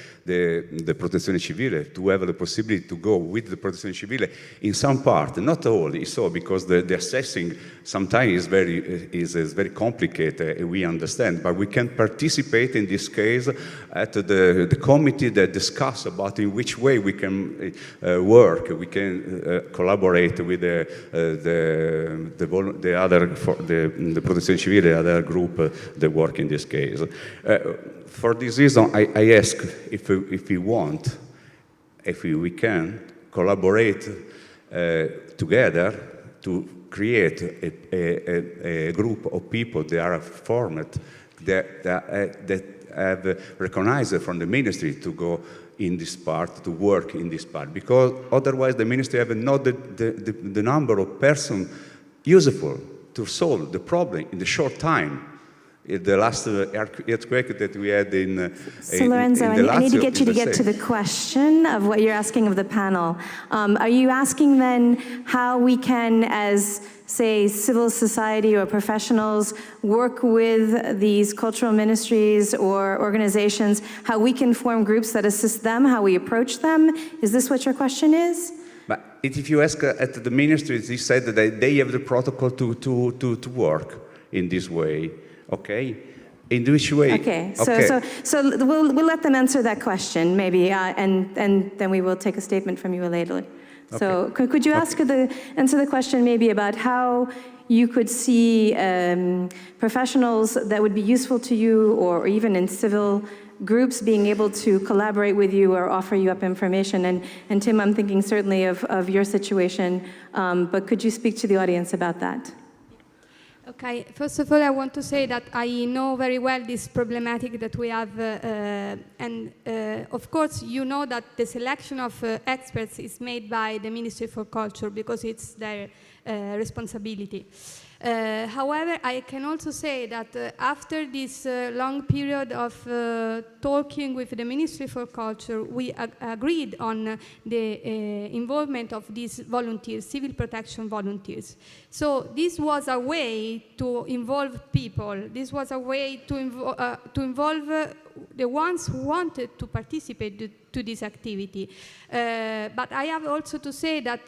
Protezione Civile, to have the possibility to go with the Protezione Civile in some part, not all, so because the assessing sometimes is very complicated, we understand, but we can participate in this case at the committee that discuss about in which way we can work, we can collaborate with the Protezione Civile, the other group that work in this case. For this reason, I ask if we can collaborate together to create a group of people that are formed, that have recognized from the ministry to go in this part, to work in this part, because otherwise the ministry have not the number of persons useful to solve the problem in the short time. The last earthquake that we had So Lorenzo, I need to get you to get to the question of what you're asking of the panel. Are you asking then how we can, as say, civil society or professionals work with these cultural ministries or organizations, how we can form groups that assist them, how we approach them? Is this what your question is? But if you ask at the ministries, they said that they have the protocol to work in this way. Okay, in which way? Okay, so we'll let them answer that question maybe, and then we will take a statement from you later. So could you answer the question maybe about how you could see professionals that would be useful to you, or even in civil groups being able to collaborate with you or offer you up information? And Tim, I'm thinking certainly of your situation, but could you speak to the audience about that? Okay, first of all, I want to say that I know very well this problematic that we have, and of course, you know that the selection of experts is made by the Ministry for Culture because it's their responsibility. However, I can also say that after this long period of talking with the Ministry for Culture, we agreed on the involvement of these volunteers, civil protection volunteers. So this was a way to involve people. This was a way to involve the ones who wanted to participate to this activity. But I have also to say that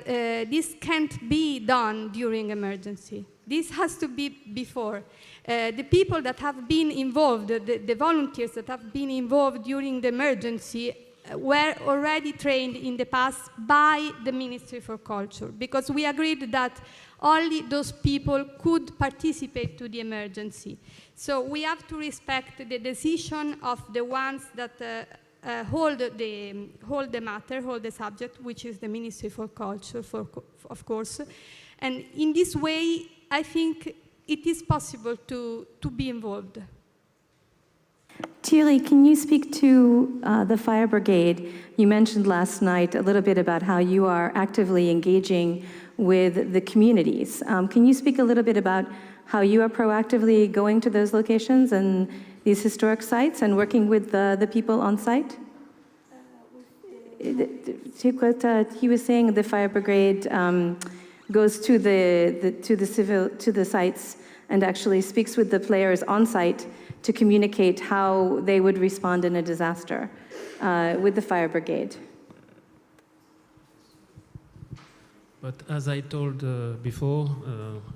this can't be done during emergency. This has to be before. The people that have been involved, the volunteers that have been involved during the emergency were already trained in the past by the Ministry for Culture, because we agreed that only those people could participate to the emergency. So we have to respect the decision of the ones that hold the matter, hold the subject, which is the Ministry for Culture, of course. And in this way, I think it is possible to be involved. Thierry, can you speak to the fire brigade? You mentioned last night a little bit about how you are actively engaging with the communities. Can you speak a little bit about how you are proactively going to those locations and these historic sites and working with the people on site? He was saying the fire brigade goes to the sites and actually speaks with the players on site to communicate how they would respond in a disaster with the fire brigade. But as I told before,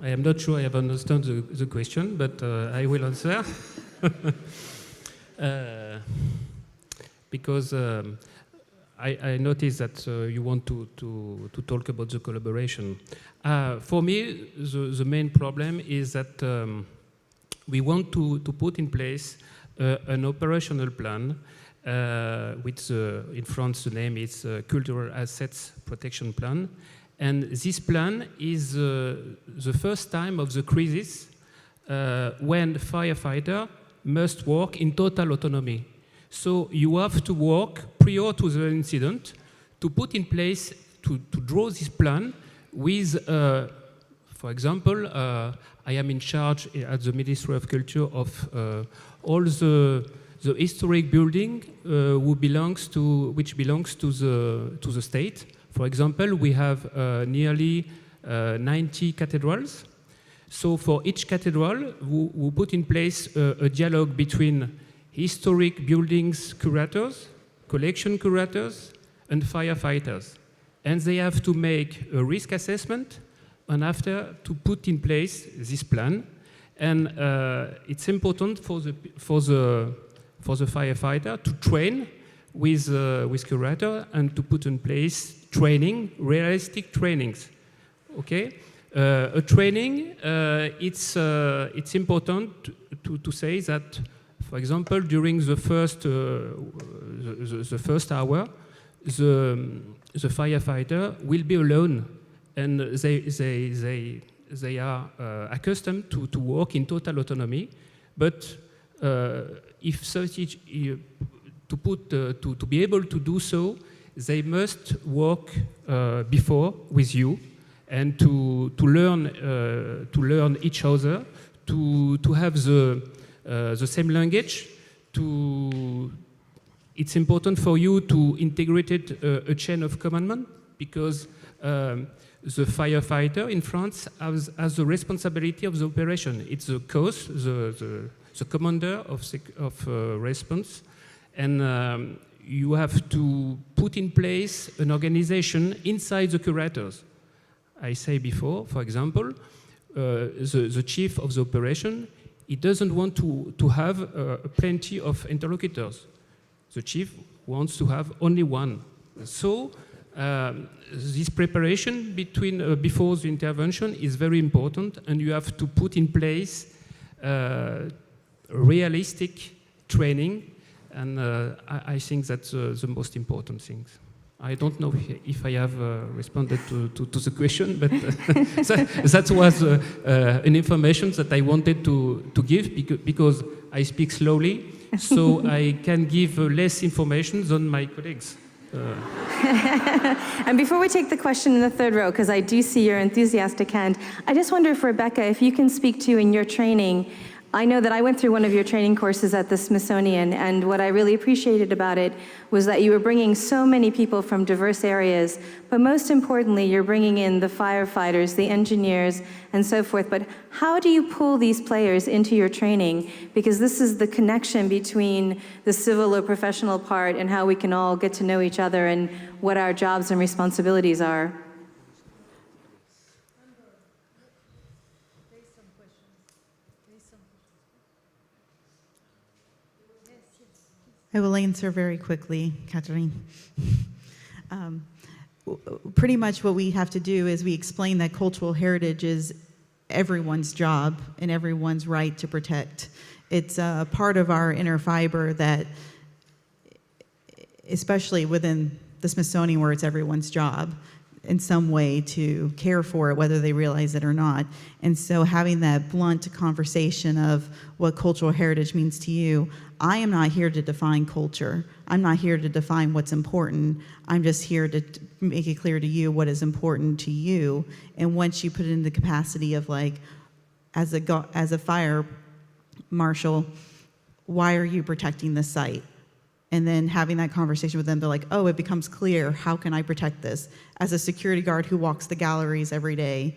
I am not sure I have understood the question, but I will answer. Because I noticed that you want to talk about the collaboration. For me, the main problem is that we want to put in place an operational plan, which in France the name is Cultural Assets Protection Plan. And this plan is the first time of the crisis when firefighter must work in total autonomy. So you have to work prior to the incident to put in place, to draw this plan with, for example, I am in charge at the Ministry of Culture of all the historic building which belongs to the state. For example, we have nearly 90 cathedrals. So for each cathedral, we put in place a dialogue between historic buildings curators, collection curators, and firefighters. And they have to make a risk assessment and after to put in place this plan. And it's important for the firefighter to train with curator and to put in place training, realistic trainings. Okay, a training. It's important to say that, for example, during the first hour, the firefighter will be alone, and they are accustomed to work in total autonomy. But if such to be able to do so, they must work before with you and to learn each other, to have the same language. It's important for you to integrate a chain of commandment, because the firefighter in France has the responsibility of the operation. It's the cause, the commander of response, and you have to put in place an organization inside the curators. I say before, for example, the chief of the operation, he doesn't want to have plenty of interlocutors. The chief wants to have only one. So this preparation before the intervention is very important, and you have to put in place realistic training, and I think that's the most important thing. I don't know if I have responded to the question, but that was an information that I wanted to give, because I speak slowly, so I can give less information than my colleagues. And before we take the question in the third row, because I do see your enthusiastic hand, I just wonder if, Rebecca, if you can speak to in your training. I know that I went through one of your training courses at the Smithsonian, and what I really appreciated about it was that you were bringing so many people from diverse areas, but most importantly, you're bringing in the firefighters, the engineers, and so forth. But how do you pull these players into your training? Because this is the connection between the civil or professional part and how we can all get to know each other and what our jobs and responsibilities are. I will answer very quickly, Catherine. Pretty much what we have to do is we explain that cultural heritage is everyone's job and everyone's right to protect. It's a part of our inner fiber that, especially within the Smithsonian, where it's everyone's job in some way to care for it, whether they realize it or not. And so having that blunt conversation of what cultural heritage means to you, I am not here to define culture. I'm not here to define what's important. I'm just here to make it clear to you what is important to you. And once you put it in the capacity of, like, as a fire marshal, why are you protecting the site? and then having that conversation with them, they're like, oh, it becomes clear, how can I protect this? As a security guard who walks the galleries every day,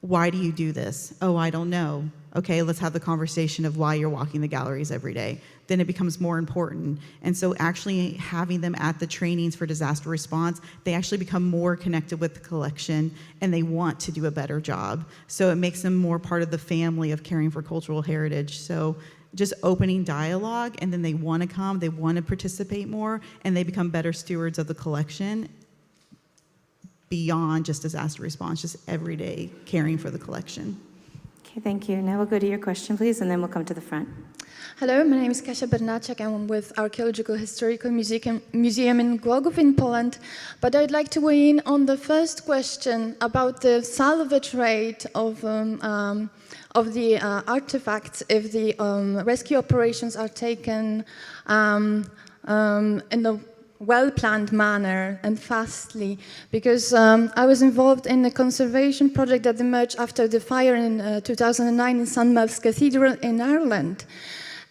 why do you do this? Oh, I don't know. Okay, let's have the conversation of why you're walking the galleries every day. Then it becomes more important. And so actually having them at the trainings for disaster response, they actually become more connected with the collection and they want to do a better job. So it makes them more part of the family of caring for cultural heritage. So just opening dialogue, and then they want to come, they want to participate more, and they become better stewards of the collection beyond just disaster response, just every day caring for the collection. Okay, thank you. Now we'll go to your question, please, and then we'll come to the front. Hello, my name is Kasia Bernacek. I'm with Archaeological Historical Museum in Głogów in Poland. But I'd like to weigh in on the first question about the salvage rate of the artifacts if the rescue operations are taken in a well-planned manner and fastly, because I was involved in a conservation project that emerged after the fire in 2009 in St. Mel's Cathedral in Ireland.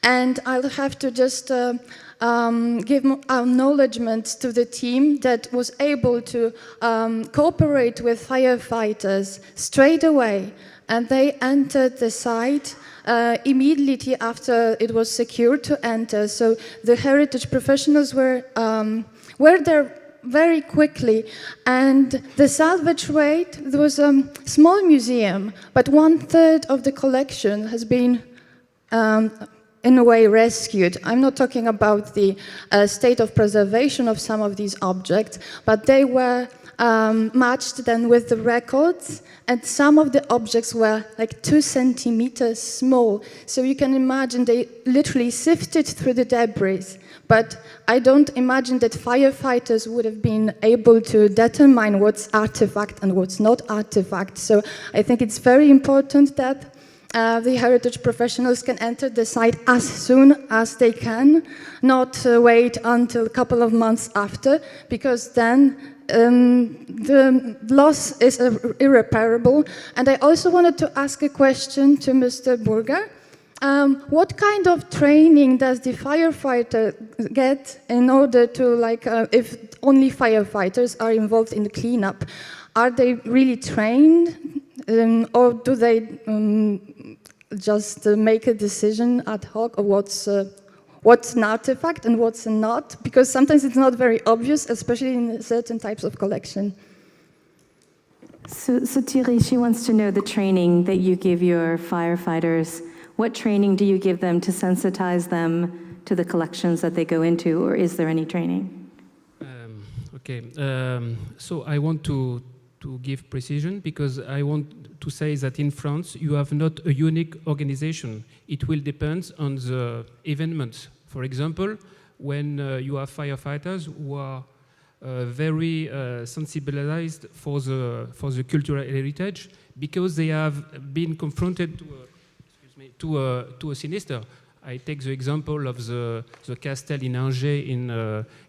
And I'll have to just give acknowledgement to the team that was able to cooperate with firefighters straight away, and they entered the site immediately after it was secured to enter. So the heritage professionals were there very quickly. And the salvage rate, there was a small museum, but 1/3 of the collection has been in a way rescued. I'm not talking about the state of preservation of some of these objects, but they were matched then with the records, and some of the objects were like 2 centimeters small. So you can imagine they literally sifted through the debris. But I don't imagine that firefighters would have been able to determine what's artifact and what's not artifact. So I think it's very important that the heritage professionals can enter the site as soon as they can, not wait until a couple of months after, because then the loss is irreparable. And I also wanted to ask a question to Mr. Burger. What kind of training does the firefighter get in order to, if only firefighters are involved in the cleanup? Are they really trained, or do they just make a decision ad hoc of what's an artifact and what's not? Because sometimes it's not very obvious, especially in certain types of collection. So Thierry, she wants to know the training that you give your firefighters. What training do you give them to sensitize them to the collections that they go into, or is there any training? So I want to give precision, because I want to say that in France you have not a unique organization. It will depend on the events. For example, when you have firefighters who are very sensibilized for the cultural heritage, because they have been confronted to a sinister. I take the example of the castle in Angers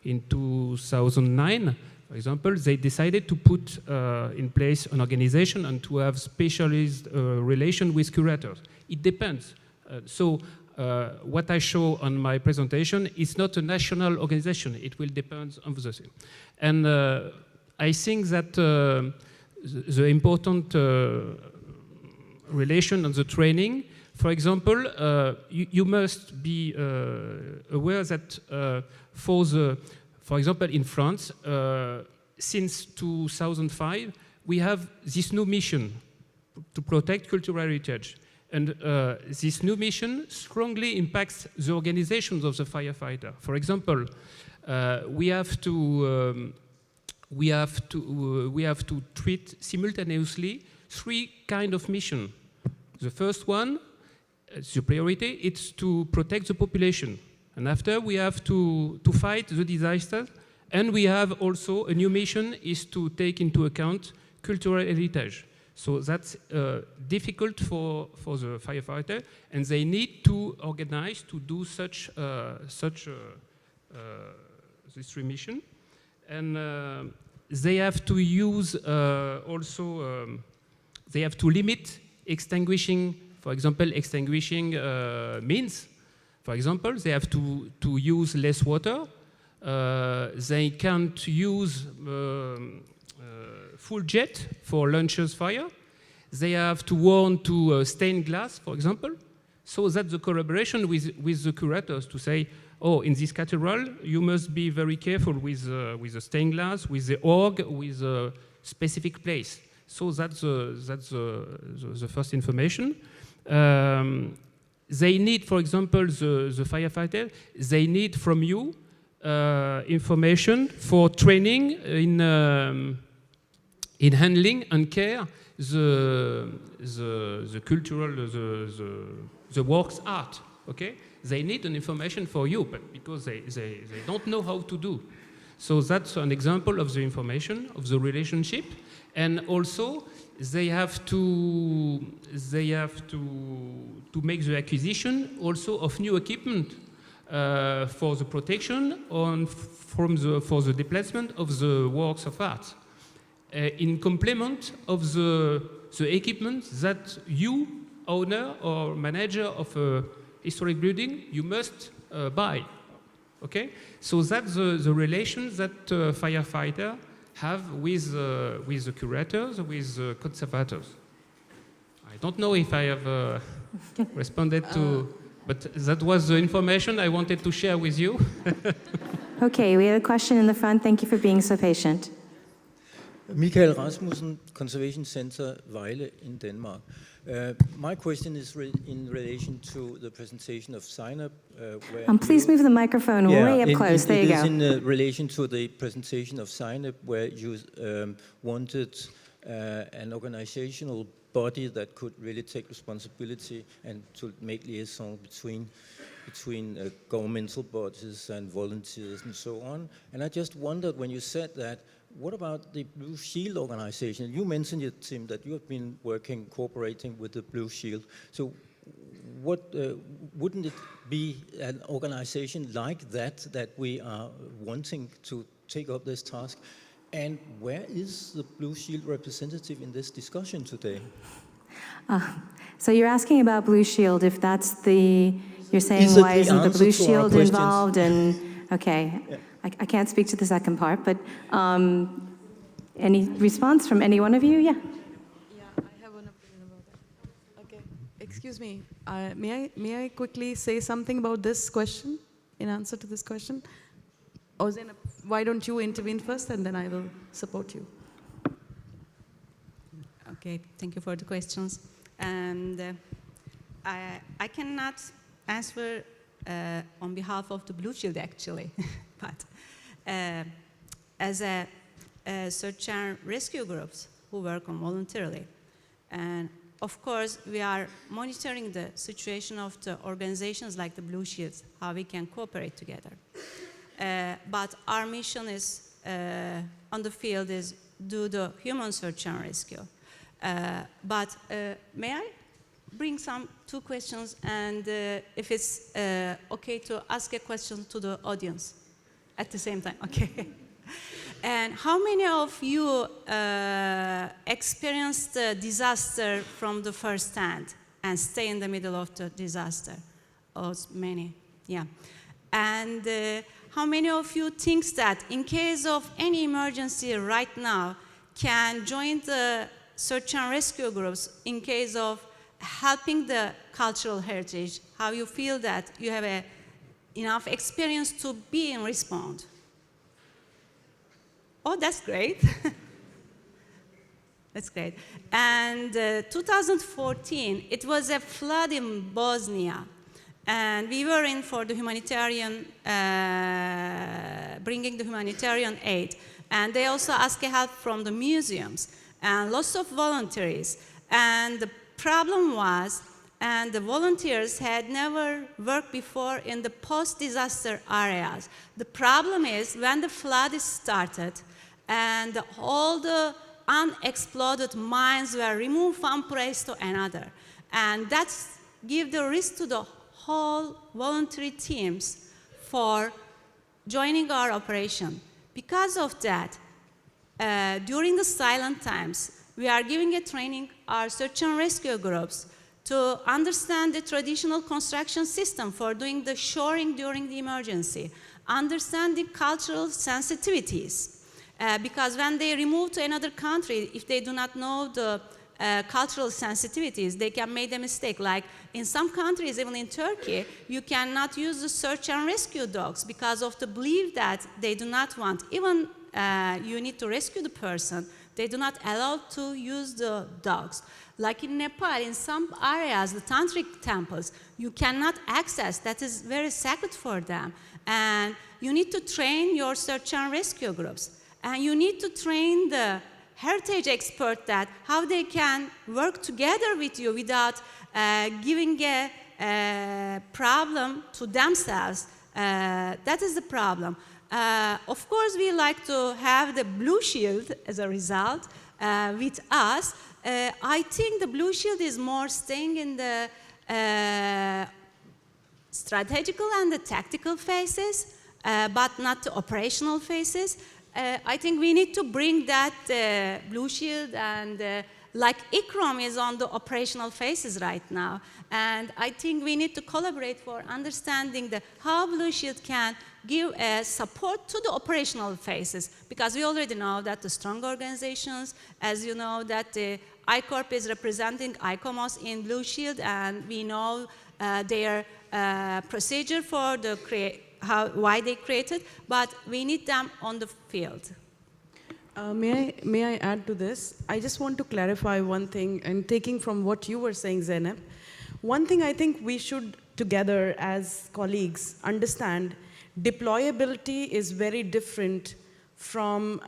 in 2009. For example, they decided to put in place an organization and to have specialist relation with curators. It depends. What I show on my presentation is not a national organization. It will depend on the thing. And I think that the important relation on the training, for example, you must be aware that for example, in France, since 2005, we have this new mission to protect cultural heritage. And this new mission strongly impacts the organizations of the firefighter. For example, we have to treat simultaneously 3 kinds of mission. The first one, the priority, it's to protect the population. And after, we have to fight the disaster. And we have also a new mission is to take into account cultural heritage. So that's difficult for the firefighter, and they need to organize to do this 3 mission. And they have to use they have to limit extinguishing, for example, extinguishing means. For example, they have to use less water. They can't use full jet for launcher's fire. They have to warn to stained glass, for example. So that's the collaboration with the curators to say, oh, in this cathedral, you must be very careful with the stained glass, with the org, with a specific place. So that's the first information. They need, for example, the firefighter, they need from you information for training in handling and care the cultural, the works art, okay? They need an information for you, but because they don't know how to do. So that's an example of the information, of the relationship. And also, they have to make the acquisition also of new equipment for the protection for the displacement of the works of art. In complement of the equipment that you, owner or manager of a historic building, you must buy. Okay? So that's the relation that firefighter have with the curators, with the conservators. I don't know if I have responded to, but that was the information I wanted to share with you. Okay, we have a question in the front. Thank you for being so patient. Michael Rasmussen, Conservation Center, Vejle in Denmark. My question is in relation to the presentation of SINAP. Please move the microphone way up close. There you go. It is in relation to the presentation of SINAP where you wanted an organizational body that could really take responsibility and to make liaison between governmental bodies and volunteers and so on. And I just wondered when you said that, what about the Blue Shield organization? You mentioned it, Tim, that you have been cooperating with the Blue Shield. So wouldn't it be an organization like that we are wanting to take up this task? And where is the Blue Shield representative in this discussion today? So you're asking about Blue Shield, if that's you're saying why isn't the Blue Shield involved? Okay. Yeah. I can't speak to the second part, but any response from any one of you? Yeah. Yeah, I have one opinion about that. Okay, excuse me. May I quickly say something about this question, in answer to this question? Or Zainab, why don't you intervene first, and then I will support you. Okay, thank you for the questions. And I cannot answer on behalf of the Blue Shield, actually. But as a search and rescue groups who work on voluntarily, and of course we are monitoring the situation of the organizations like the Blue Shields, how we can cooperate together. But our mission is on the field is do the human search and rescue. But may I bring two questions, and if it's okay to ask a question to the audience at the same time, okay? And how many of you experienced the disaster from the first hand and stay in the middle of the disaster? Oh, many, yeah. And how many of you think that in case of any emergency right now can join the search and rescue groups in case of helping the cultural heritage? How you feel that you have enough experience to be in response? Oh, that's great. That's great. And 2014, it was a flood in Bosnia. And we were in for the humanitarian, bringing the humanitarian aid. And they also asked help from the museums and lots of volunteers. And the problem was, and the volunteers had never worked before in the post-disaster areas. The problem is when the flood started and all the unexploded mines were removed from one place to another. And that gave the risk to the whole voluntary teams for joining our operation. Because of that, during the silent times, we are giving a training our search and rescue groups to understand the traditional construction system for doing the shoring during the emergency, understand the cultural sensitivities. Because when they remove to another country, if they do not know the cultural sensitivities, they can make a mistake. Like in some countries, even in Turkey, you cannot use the search and rescue dogs because of the belief that they do not want. Even you need to rescue the person, they do not allow to use the dogs. Like in Nepal, in some areas, the tantric temples, you cannot access. That is very sacred for them. And you need to train your search and rescue groups. And you need to train the heritage expert that how they can work together with you without giving a problem to themselves. That is the problem. Of course, we like to have the Blue Shield as a result with us. I think the Blue Shield is more staying in the strategical and the tactical phases, but not the operational phases. I think we need to bring that Blue Shield and like ICCROM is on the operational phases right now. And I think we need to collaborate for understanding how Blue Shield can give support to the operational phases. Because we already know that the strong organizations, as you know, that the ICORP is representing ICOMOS in Blue Shield, and we know their procedure for the why they created, but we need them on the field. May I add to this? I just want to clarify one thing, and taking from what you were saying, Zeynep. One thing I think we should, together as colleagues, understand, deployability is very different from,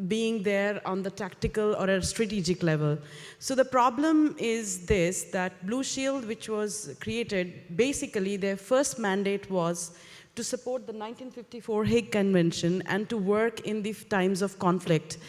being there on the tactical or a strategic level. So the problem is this, that Blue Shield, which was created, basically their first mandate was to support the 1954 Hague Convention and to work in the times of conflict.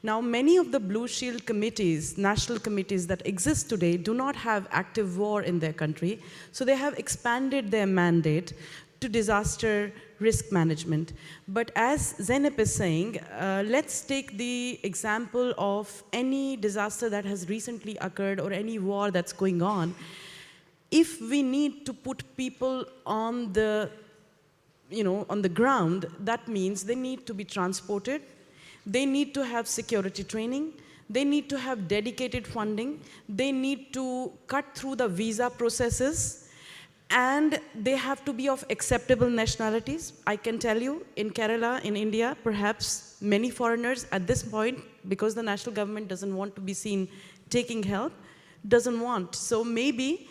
Now, many of the Blue Shield committees, national committees that exist today, do not have active war in their country, so they have expanded their mandate to disaster risk management. But as Zeynep is saying, let's take the example of any disaster that has recently occurred or any war that's going on. If we need to put people on the ground, that means they need to be transported, they need to have security training, they need to have dedicated funding, they need to cut through the visa processes, and they have to be of acceptable nationalities. I can tell you, in Kerala, in India, perhaps many foreigners at this point, because the national government doesn't want to be seen taking help, doesn't want. So maybe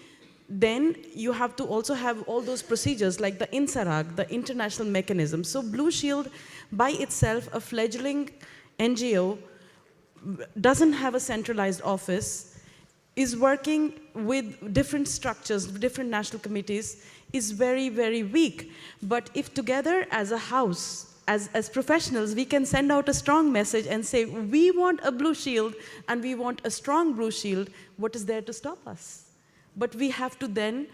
then you have to also have all those procedures like the INSARAG, the international mechanism. So Blue Shield, by itself, a fledgling NGO, doesn't have a centralized office, is working with different structures, different national committees, is very, very weak. But if together as a house, as professionals, we can send out a strong message and say, we want a Blue Shield and we want a strong Blue Shield, what is there to stop us? But we have to then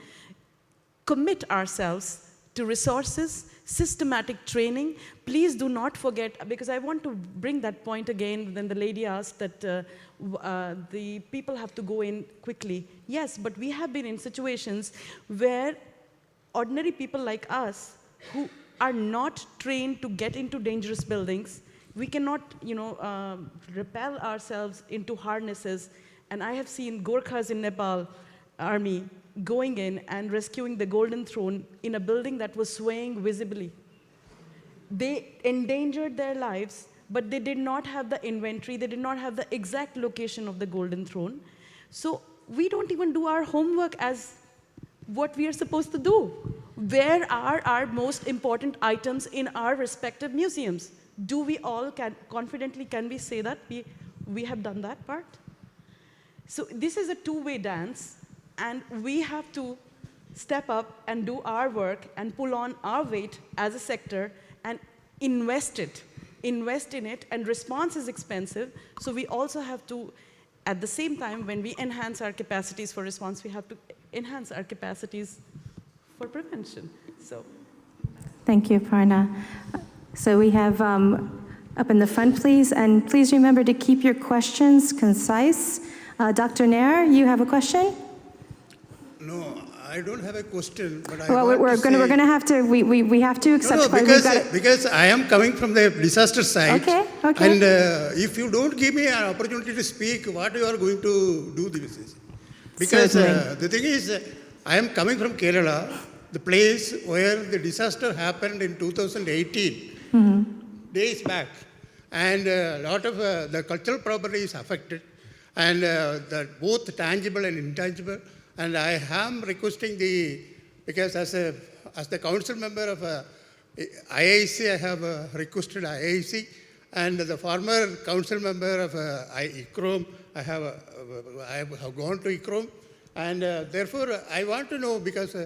commit ourselves to resources, systematic training. Please do not forget, because I want to bring that point again, then the lady asked that the people have to go in quickly. Yes, but we have been in situations where ordinary people like us, who are not trained to get into dangerous buildings, we cannot, repel ourselves into harnesses. And I have seen Gorkhas in Nepal army going in and rescuing the Golden Throne in a building that was swaying visibly. They endangered their lives, but they did not have the inventory, they did not have the exact location of the Golden Throne. So we don't even do our homework as what we are supposed to do. Where are our most important items in our respective museums? Do we all confidently can we say that we have done that part? So this is a two-way dance, and we have to step up and do our work and pull on our weight as a sector and invest in it, and response is expensive, so we also have to, at the same time, when we enhance our capacities for response, we have to enhance our capacities for prevention. So, thank you, Aparna. So we have up in the front, please, and please remember to keep your questions concise. Dr. Nair, you have a question? No, I don't have a question, but I Well, we're going to have to, we have to accept. Because I am coming from the disaster site. Okay. And if you don't give me an opportunity to speak, what you are going to do this? Because the thing is, I am coming from Kerala, the place where the disaster happened in 2018, days back. And a lot of the cultural property is affected, and both tangible and intangible. And I am requesting because as the council member of IIC, I have requested IIC, and the former council member of ICCROM, I have gone to ICCROM, and therefore I want to know, because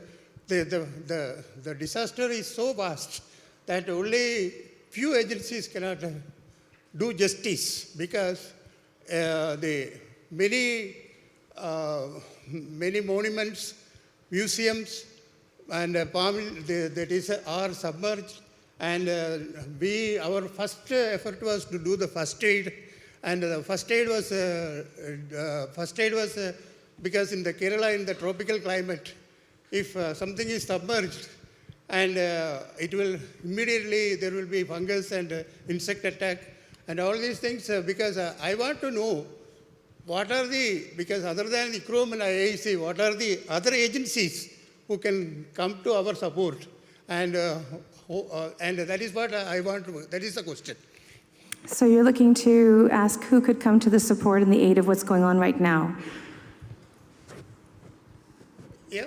the disaster is so vast that only few agencies cannot do justice, because the many monuments, museums, and are submerged. And our first effort was to do the first aid, and the first aid was because in the Kerala, in the tropical climate, if something is submerged, and it will immediately, there will be fungus and insect attack and all these things, because I want to know what are because other than the ICCROM and IIC, what are the other agencies who can come to our support, and that is what I want to, that is the question. So you're looking to ask who could come to the support and the aid of what's going on right now? Yeah.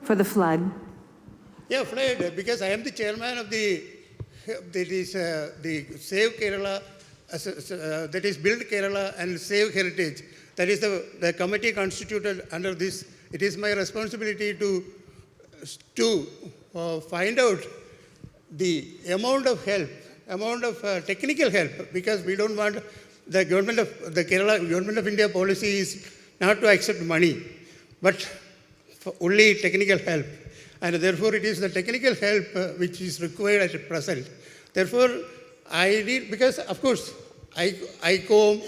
For the flood? Yeah, flood, because I am the chairman of the Save Kerala, that is Build Kerala and Save Heritage. That is the committee constituted under this. It is my responsibility to find out the amount of help, amount of technical help, because we don't want the government of government of India policy is not to accept money, but for only technical help. And therefore, it is the technical help which is required at present. Therefore, I need, because of course, ICCROM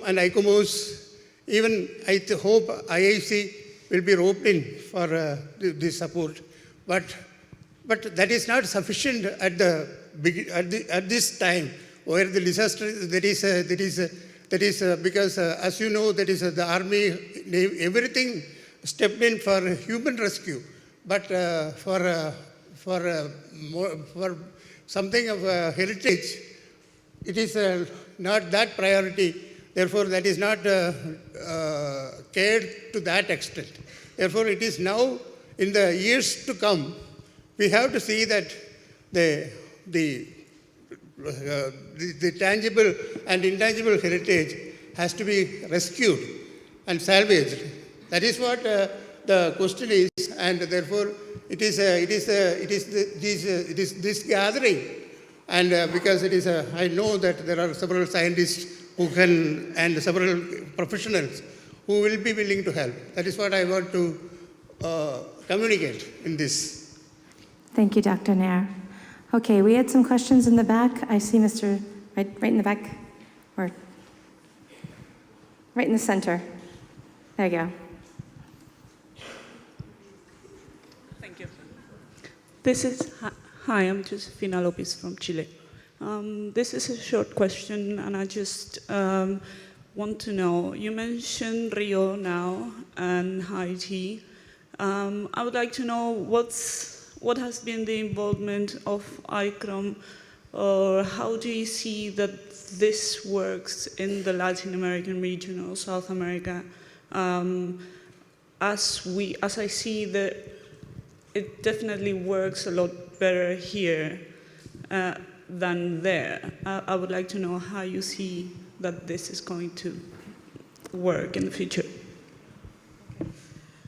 and ICOMOS, even I hope IIC will be roped in for this support. But that is not sufficient at this time, where the disaster, that is because as you know, that is the army, everything stepped in for human rescue. But for something of heritage, it is not that priority. Therefore, that is not cared to that extent. Therefore, it is now, in the years to come, we have to see that the tangible and intangible heritage has to be rescued and salvaged. That is what the question is, and therefore it is this gathering, and because it is I know that there are several scientists who can, and several professionals who will be willing to help. That is what I want to communicate in this. Thank you, Dr. Nair. Okay, we had some questions in the back. I see Mr. right in the back, or right in the center. There you go. Thank you. This is, hi, I'm Josefina Lopez from Chile. This is a short question, and I just want to know, you mentioned Rio now and Haiti. I would like to know what has been the involvement of ICCROM, or how do you see that this works in the Latin American region or South America? As I see that it definitely works a lot better here than there. I would like to know how you see that this is going to work in the future.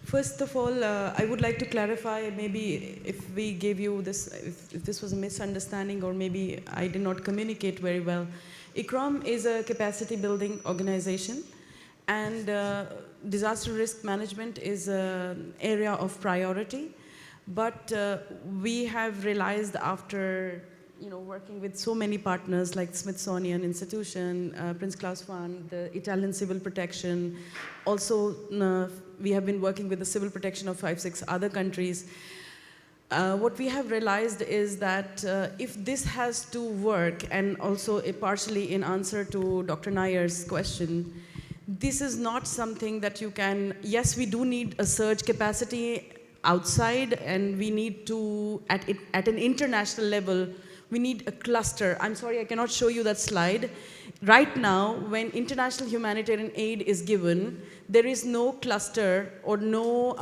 First of all, I would like to clarify, maybe if we gave you this, if this was a misunderstanding, or maybe I did not communicate very well. ICCROM is a capacity building organization, and disaster risk management is an area of priority. But we have realized after working with so many partners like Smithsonian Institution, Prince Claus Fund, the Italian Civil Protection. Also, we have been working with the civil protection of 5-6 other countries. What we have realized is that if this has to work, and also partially in answer to Dr. Nayar's question, this is not something that you can, yes, we do need a surge capacity outside, and we need to, at an international level, we need a cluster. I'm sorry, I cannot show you that slide. Right now, when international humanitarian aid is given, there is no cluster or no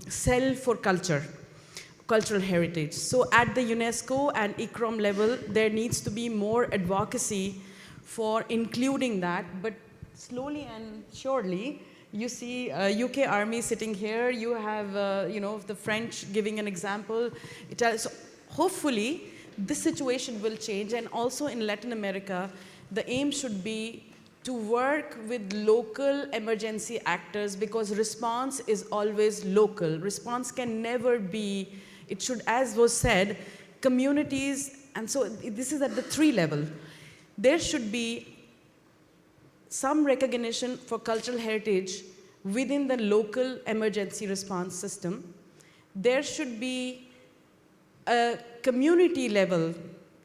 cell for cultural heritage. So at the UNESCO and ICCROM level, there needs to be more advocacy for including that, but slowly and surely, you see UK Army sitting here, you have the French giving an example. So hopefully, this situation will change, and also in Latin America, the aim should be to work with local emergency actors, because response is always local. Response can never be, it should, as was said, communities, and so this is at the 3 level. There should be some recognition for cultural heritage within the local emergency response system. There should be a community level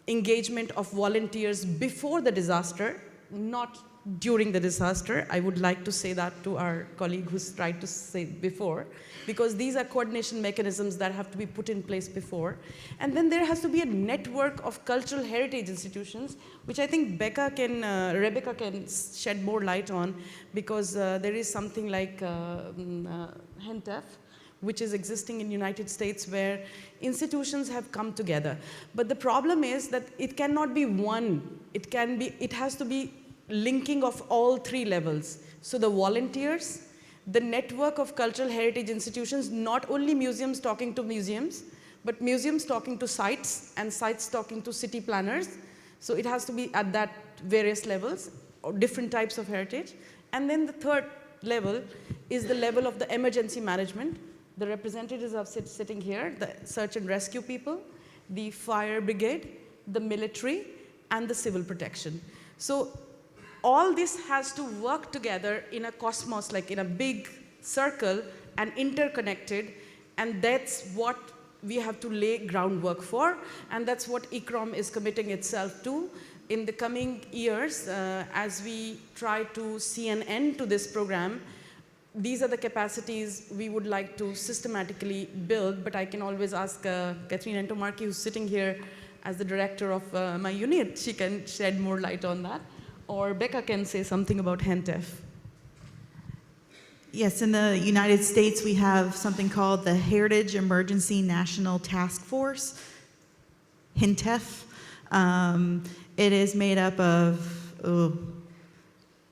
engagement of volunteers before the disaster, not during the disaster. I would like to say that to our colleague who's tried to say before, because these are coordination mechanisms that have to be put in place before. And then there has to be a network of cultural heritage institutions, which I think Rebecca can shed more light on, because there is something like HENTEF, which is existing in the United States, where institutions have come together. But the problem is that it cannot be one. It has to be linking of all 3 levels. So the volunteers, the network of cultural heritage institutions, not only museums talking to museums, but museums talking to sites, and sites talking to city planners. So it has to be at that various levels, or different types of heritage. And then the 3rd level is the level of the emergency management. The representatives are sitting here, the search and rescue people, the fire brigade, the military, and the civil protection. So all this has to work together in a cosmos, like in a big circle, and interconnected, and that's what we have to lay groundwork for, and that's what ICCROM is committing itself to in the coming years. As we try to see an end to this program, these are the capacities we would like to systematically build, but I can always ask Catherine Entomarchi, who's sitting here as the director of my unit. She can shed more light on that. Or Becca can say something about HENTEF. Yes, in the United States, we have something called the Heritage Emergency National Task Force, HENTEF. It is made up of,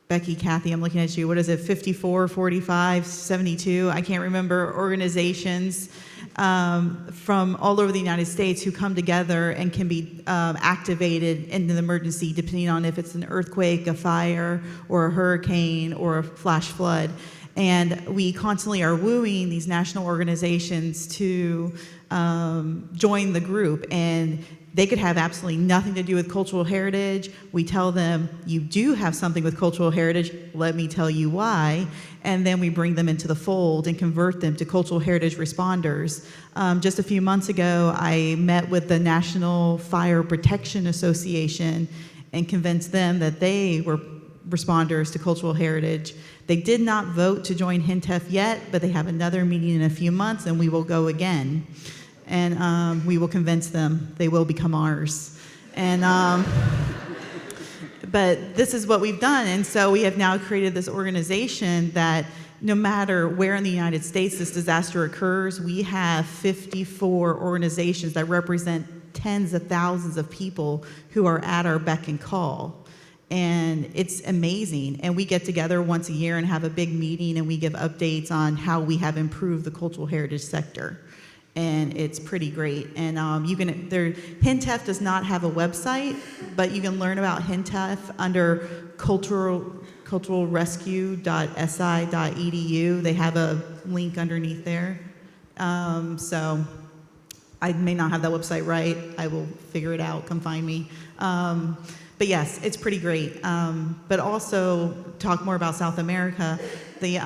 Becky, Kathy, I'm looking at you. What is it, 54, 45, 72? I can't remember, organizations from all over the United States who come together and can be activated in an emergency, depending on if it's an earthquake, a fire, or a hurricane, or a flash flood. And we constantly are wooing these national organizations to join the group. And they could have absolutely nothing to do with cultural heritage. We tell them, you do have something with cultural heritage, let me tell you why. And then we bring them into the fold and convert them to cultural heritage responders. Just a few months ago, I met with the National Fire Protection Association and convinced them that they were responders to cultural heritage. They did not vote to join HENTEF yet, but they have another meeting in a few months, and we will go again. And we will convince them they will become ours. And but this is what we've done, and so we have now created this organization that no matter where in the United States this disaster occurs, we have 54 organizations that represent tens of thousands of people who are at our beck and call. And it's amazing. And we get together once a year and have a big meeting, and we give updates on how we have improved the cultural heritage sector. And it's pretty great. And HENTEF does not have a website, but you can learn about HENTEF under culturalrescue.si.edu. They have a link underneath there. So I may not have that website right. I will figure it out. Come find me. But yes, it's pretty great. But also, talk more about South America. The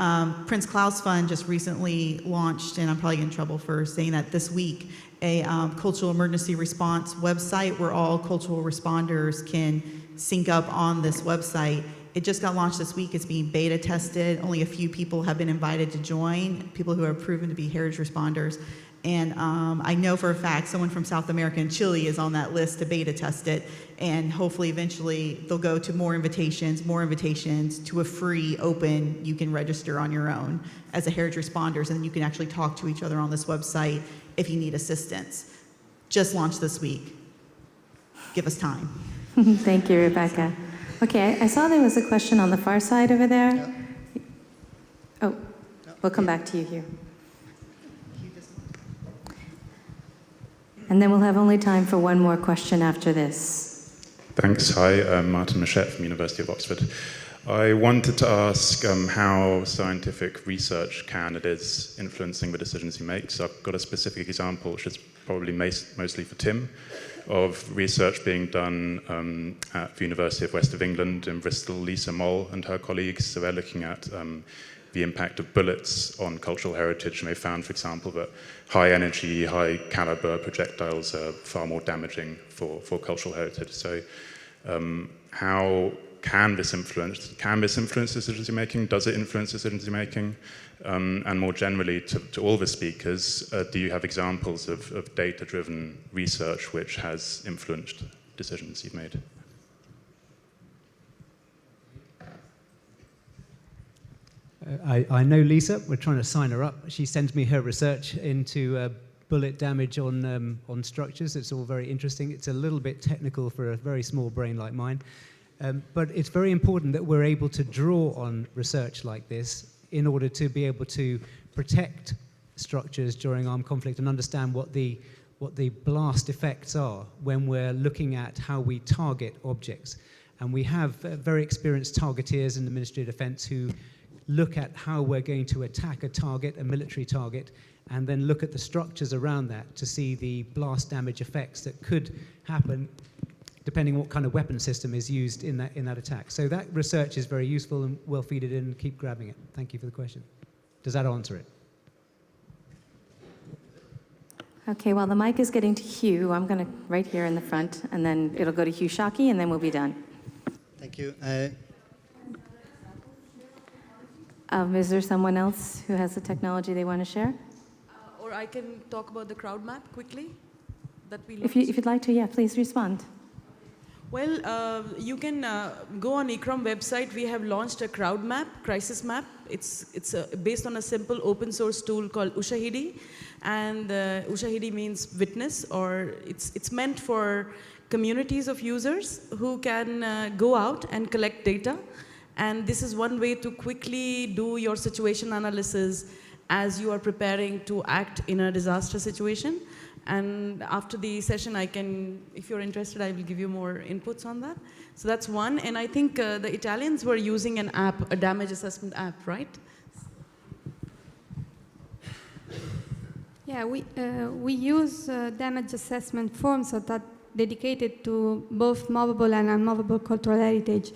Prince Claus Fund just recently launched, and I'm probably in trouble for saying that this week, a cultural emergency response website where all cultural responders can sync up on this website. It just got launched this week. It's being beta tested. Only a few people have been invited to join, people who are proven to be heritage responders. And I know for a fact someone from South America and Chile is on that list to beta test it. And hopefully eventually they'll go to more invitations to a free, open, you can register on your own as a heritage responders, and then you can actually talk to each other on this website if you need assistance. Just launched this week. Give us time. Thank you, Rebecca. Okay, I saw there was a question on the far side over there. Yeah. Oh, we'll come back to you here. And then we'll have only time for one more question after this. Thanks. Hi, I'm Martin Machette from University of Oxford. I wanted to ask how scientific research it is influencing the decisions you make. So I've got a specific example, which is probably mostly for Tim, of research being done at the University of West of England in Bristol, Lisa Moll and her colleagues. So they're looking at the impact of bullets on cultural heritage, and they found, for example, that high energy, high caliber projectiles are far more damaging for cultural heritage. So how can this influence decisions you're making? Does it influence decisions you're making? And more generally, to all the speakers, do you have examples of data-driven research which has influenced decisions you've made? I know Lisa. We're trying to sign her up. She sends me her research into bullet damage on structures. It's all very interesting. It's a little bit technical for a very small brain like mine. But it's very important that we're able to draw on research like this in order to be able to protect structures during armed conflict and understand what the blast effects are when we're looking at how we target objects. And we have very experienced targeteers in the Ministry of Defense who look at how we're going to attack a target, a military target, and then look at the structures around that to see the blast damage effects that could happen depending what kind of weapon system is used in that attack. So that research is very useful, and we'll feed it in and keep grabbing it. Thank you for the question. Does that answer it? Okay, while the mic is getting to Hugh, I'm going to right here in the front, and then it'll go to Hugh Shockey, and then we'll be done. Thank you. Is there someone else who has the technology they want to share? Or I can talk about the crowd map quickly. If you'd like to, yeah, please respond. Well, you can go on ICCROM website. We have launched a crowd map, crisis map. It's based on a simple open source tool called Ushahidi, and Ushahidi means witness, or it's meant for communities of users who can go out and collect data. And this is one way to quickly do your situation analysis as you are preparing to act in a disaster situation. And after the session, I can, if you're interested, I will give you more inputs on that. So that's one. And I think the Italians were using an app, a damage assessment app, right? Yeah, we use damage assessment forms that are dedicated to both movable and unmovable cultural heritage.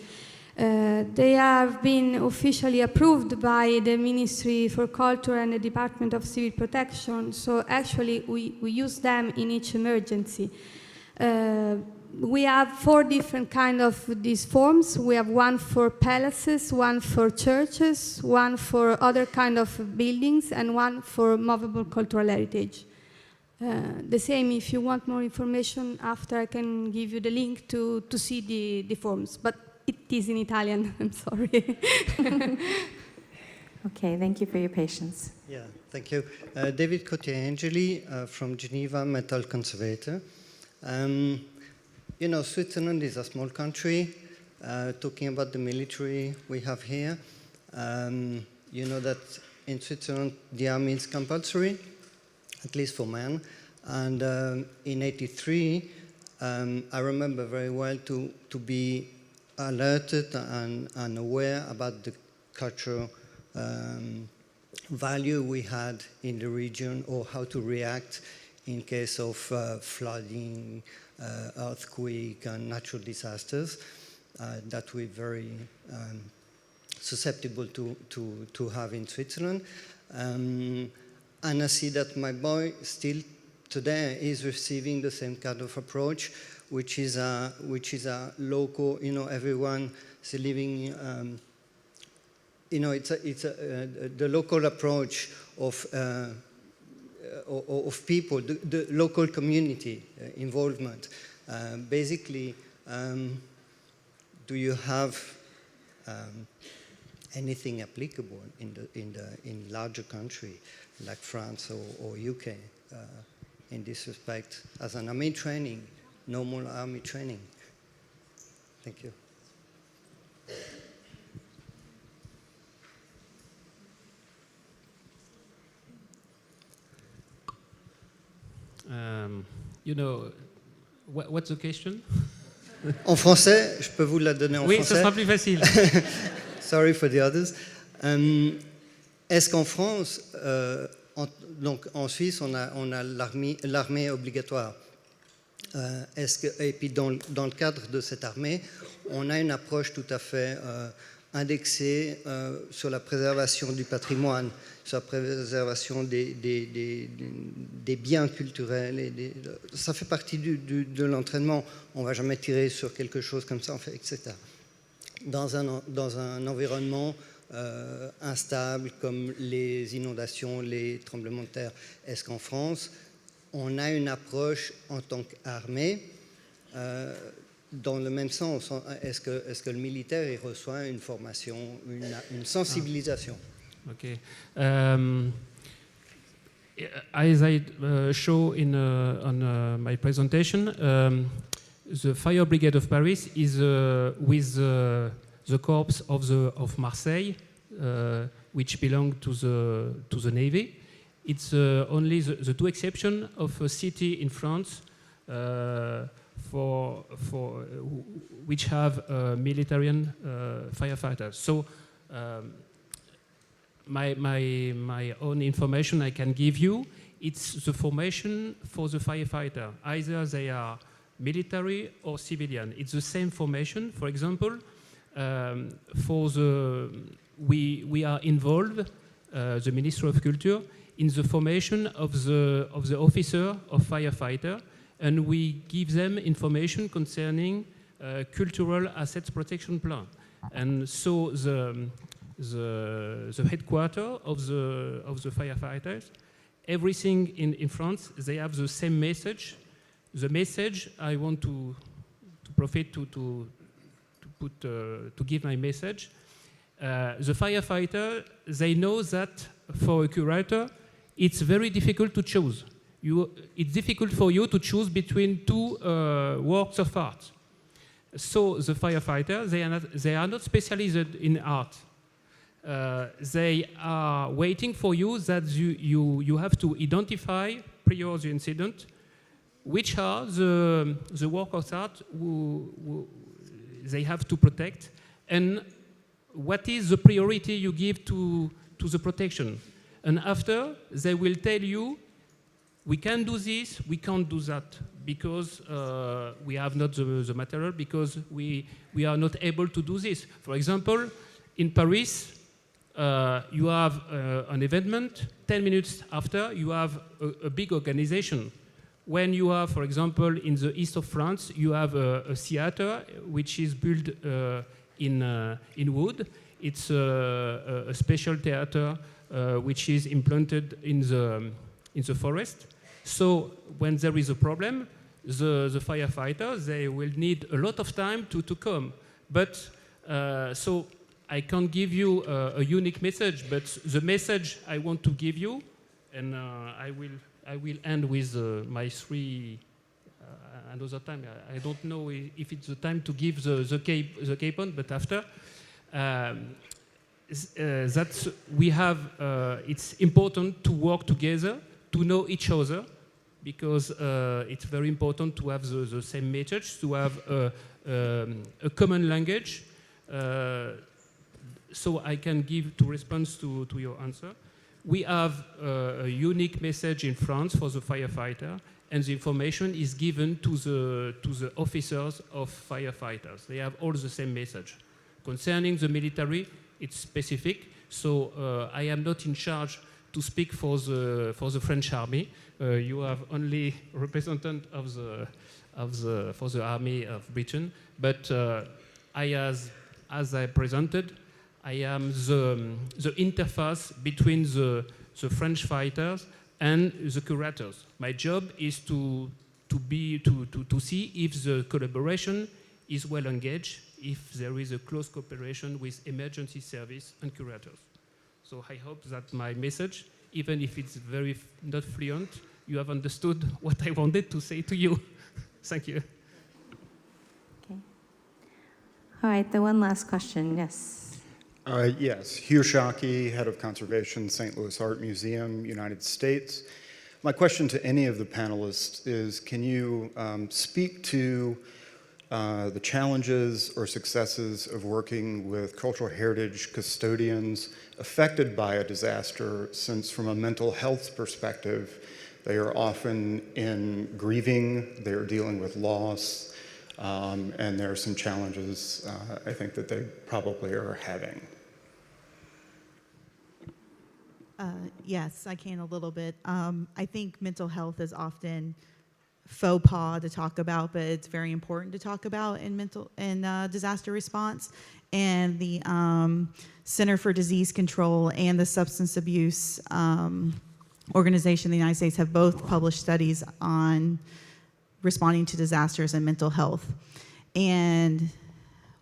They have been officially approved by the Ministry for Culture and the Department of Civil Protection. So actually, we use them in each emergency. We have 4 different kinds of these forms. We have one for palaces, one for churches, one for other kind of buildings, and one for movable cultural heritage. The same, if you want more information after, I can give you the link to see the forms. But it is in Italian, I'm sorry. Okay, thank you for your patience. Yeah, thank you. David Cotiangeli from Geneva, Metal Conservator. You know, Switzerland is a small country. Talking about the military we have here, you know that in Switzerland the army is compulsory, at least for men. And in '83, I remember very well to be alerted and aware about the cultural value we had in the region, or how to react in case of flooding, earthquake, and natural disasters that we're very susceptible to have in Switzerland. And I see that my boy still today is receiving the same kind of approach, which is a local, everyone is living, it's the local approach of people, the local community involvement. Basically, do you have anything applicable in larger country like France or UK in this respect as an army training, normal army training? Thank you. What's the question? En français, je peux vous la donner en français. Oui, ce sera plus facile. Sorry for the others. Est-ce qu'en France, donc en Suisse, on a l'armée obligatoire. Et puis dans le cadre de cette armée, on a une approche tout à fait indexée sur la préservation du patrimoine, sur la préservation des biens culturels. Ça fait partie de l'entraînement. On ne va jamais tirer sur quelque chose comme ça, etc. Dans un environnement instable comme les inondations, les tremblements de terre, est-ce qu'en France, on a une approche en tant qu'armée dans le même sens? Est-ce que le militaire il reçoit une formation, une sensibilisation? Okay. As I show on my presentation, the Fire Brigade of Paris is with the corps of Marseille, which belong to the Navy. It's only the two exceptions of a city in France which have military firefighters. So my own information I can give you, it's the formation for the firefighter. Either they are military or civilian. It's the same formation. For example, we are involved, the Ministry of Culture, in the formation of the officer of firefighter, and we give them information concerning cultural assets protection plan. And so the headquarters of the firefighters, everything in France, they have the same message. The message I want to profit to give my message. The firefighter, they know that for a curator, it's very difficult to choose. It's difficult for you to choose between two works of art. So the firefighter, they are not specialized in art. They are waiting for you that you have to identify prior to the incident which are the work of art who they have to protect, and what is the priority you give to the protection. And after, they will tell you, we can do this, we can't do that, because we have not the material, because we are not able to do this. For example, in Paris, you have an event, 10 minutes after, you have a big organization. When you have, for example, in the east of France, you have a theater which is built in wood. It's a special theater which is implanted in the forest. So when there is a problem, the firefighters, they will need a lot of time to come. But so I can't give you a unique message, but the message I want to give you, and I will end with my three. Another time, I don't know if it's the time to give the key point, but after. That we have, it's important to work together, to know each other, because it's very important to have the same message, to have a common language. So I can give to response to your answer. We have a unique message in France for the firefighter, and the information is given to the officers of firefighters. They have all the same message. Concerning the military, it's specific, so I am not in charge to speak for the French army. You have only representative for the army of Britain, but as I presented, I am the interface between the French fighters and the curators. My job is to see if the collaboration is well engaged, if there is a close cooperation with emergency service and curators. So I hope that my message, even if it's very not fluent, you have understood what I wanted to say to you. Thank you. Okay. All right, the one last question, yes. Yes, Hugh Shockey, Head of Conservation, St. Louis Art Museum, United States. My question to any of the panelists is, can you speak to the challenges or successes of working with cultural heritage custodians affected by a disaster, since from a mental health perspective, they are often in grieving, they're dealing with loss, and there are some challenges I think that they probably are having. Yes, I can a little bit. I think mental health is often faux pas to talk about, but it's very important to talk about in disaster response. And the Center for Disease Control and the Substance Abuse Organization in the United States have both published studies on responding to disasters and mental health. And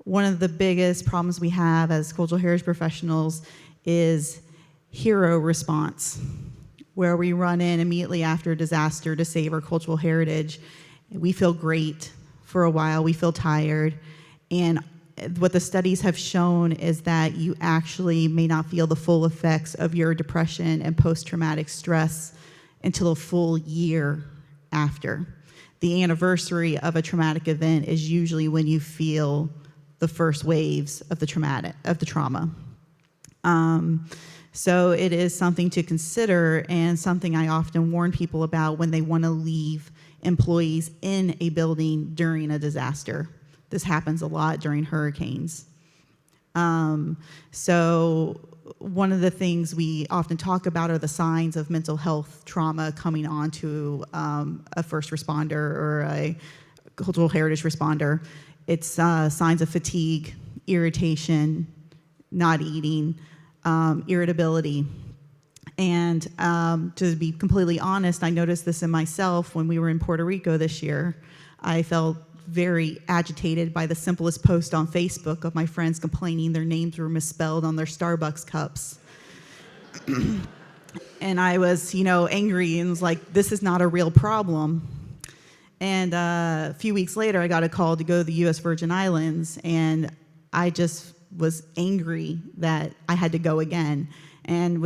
one of the biggest problems we have as cultural heritage professionals is hero response, where we run in immediately after a disaster to save our cultural heritage. We feel great for a while, we feel tired, and what the studies have shown is that you actually may not feel the full effects of your depression and post-traumatic stress until a full year after. The anniversary of a traumatic event is usually when you feel the first waves of the trauma. So it is something to consider, and something I often warn people about when they want to leave employees in a building during a disaster. This happens a lot during hurricanes. So one of the things we often talk about are the signs of mental health trauma coming on to a first responder or a cultural heritage responder. It's signs of fatigue, irritation, not eating, irritability. And to be completely honest, I noticed this in myself when we were in Puerto Rico this year. I felt very agitated by the simplest post on Facebook of my friends complaining their names were misspelled on their Starbucks cups. And I was, angry and was like, this is not a real problem. And a few weeks later, I got a call to go to the U.S. Virgin Islands, and I just was angry that I had to go again, and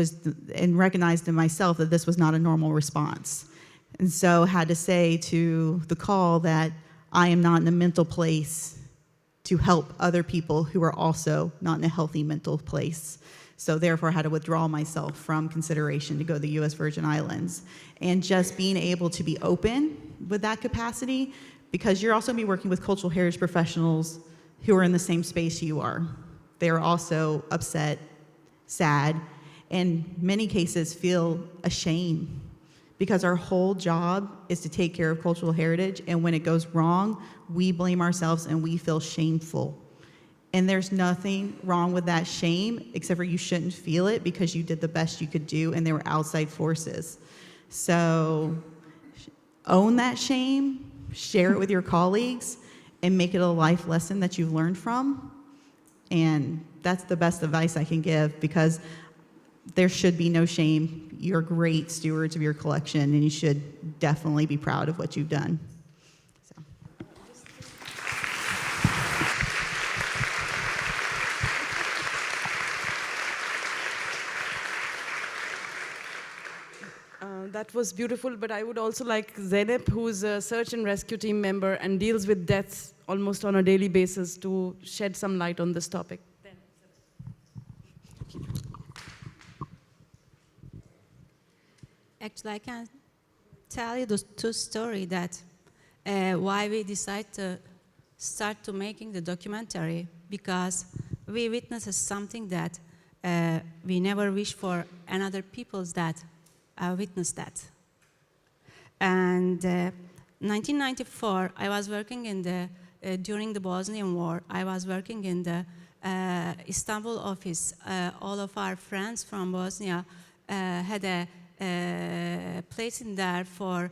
recognized in myself that this was not a normal response. And so had to say to the call that I am not in a mental place to help other people who are also not in a healthy mental place. So therefore I had to withdraw myself from consideration to go to the U.S. Virgin Islands. And just being able to be open with that capacity, because you're also going to be working with cultural heritage professionals who are in the same space you are. They're also upset, sad, and in many cases feel ashamed, because our whole job is to take care of cultural heritage, and when it goes wrong, we blame ourselves and we feel shameful. And there's nothing wrong with that shame, except for you shouldn't feel it because you did the best you could do and there were outside forces. So own that shame, share it with your colleagues, and make it a life lesson that you've learned from. And that's the best advice I can give, because there should be no shame. You're great stewards of your collection, and you should definitely be proud of what you've done. So. That was beautiful, but I would also like Zeynep, who's a search and rescue team member and deals with deaths almost on a daily basis, to shed some light on this topic. Actually, I can tell you the two stories that why we decided to start to making the documentary, because we witnessed something that we never wish for another peoples that witness that. And 1994, I was working in the during the Bosnian War. I was working in the Istanbul office. All of our friends from Bosnia had a place in there for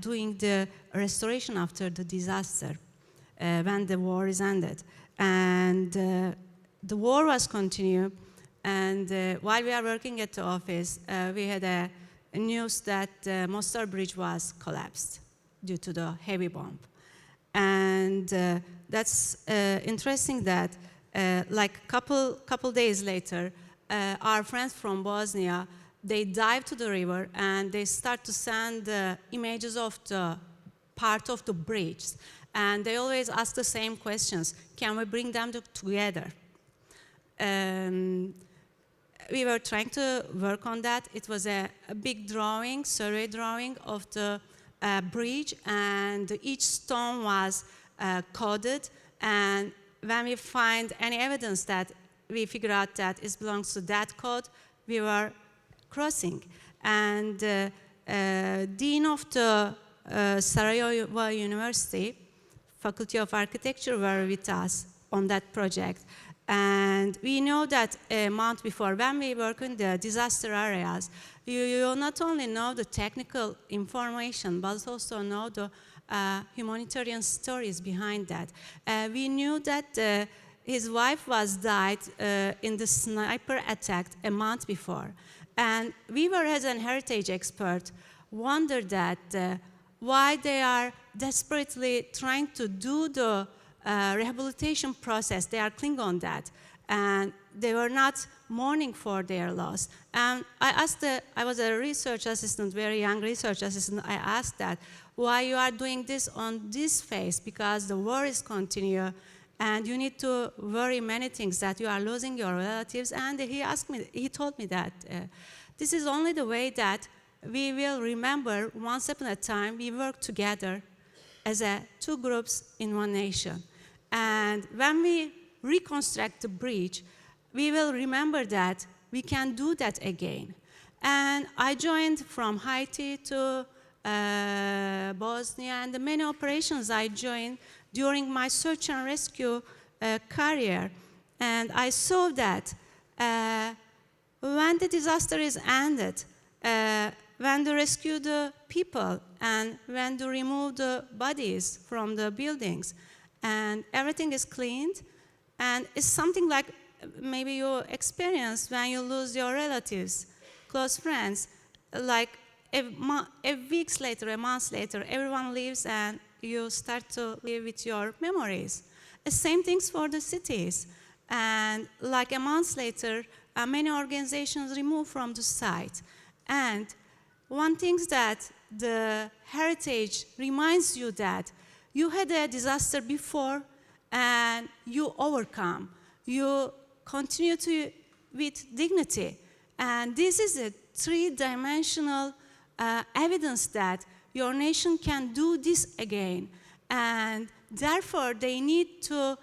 doing the restoration after the disaster when the war is ended. And the war was continued, and while we are working at the office, we had a news that Mostar Bridge was collapsed due to the heavy bomb. And that's interesting that like couple days later, our friends from Bosnia, they dive to the river and they start to send images of the part of the bridge. And they always ask the same questions. Can we bring them together? We were trying to work on that. It was a big drawing, survey drawing of the bridge, and each stone was coded. And when we find any evidence that we figure out that it belongs to that code, we were crossing. And Dean of the Sarajevo University, Faculty of Architecture, were with us on that project. And we know that a month before, when we work in the disaster areas, you not only know the technical information, but also know the humanitarian stories behind that. We knew that his wife was died in the sniper attack a month before. And we were, as an heritage expert, wondered that why they are desperately trying to do the rehabilitation process. They are clinging on that, and they were not mourning for their loss. And I was a research assistant, very young research assistant. I asked that, why you are doing this on this phase? Because the war is continuing, and you need to worry many things, that you are losing your relatives. And he told me that this is only the way that we will remember once upon a time we worked together as two groups in one nation. And when we reconstruct the bridge, we will remember that we can do that again. And I joined from Haiti to Bosnia, and the many operations I joined during my search and rescue career. And I saw that when the disaster is ended, when they rescue the people, and when they remove the bodies from the buildings, and everything is cleaned, and it's something like maybe you experience when you lose your relatives, close friends, like a week later, a month later, everyone leaves and you start to live with your memories. The same things for the cities. And like a month later, many organizations remove from the site. And one thing that the heritage reminds you that you had a disaster before and you overcome. You continue with dignity. And this is a three-dimensional evidence that your nation can do this again. And therefore, they need to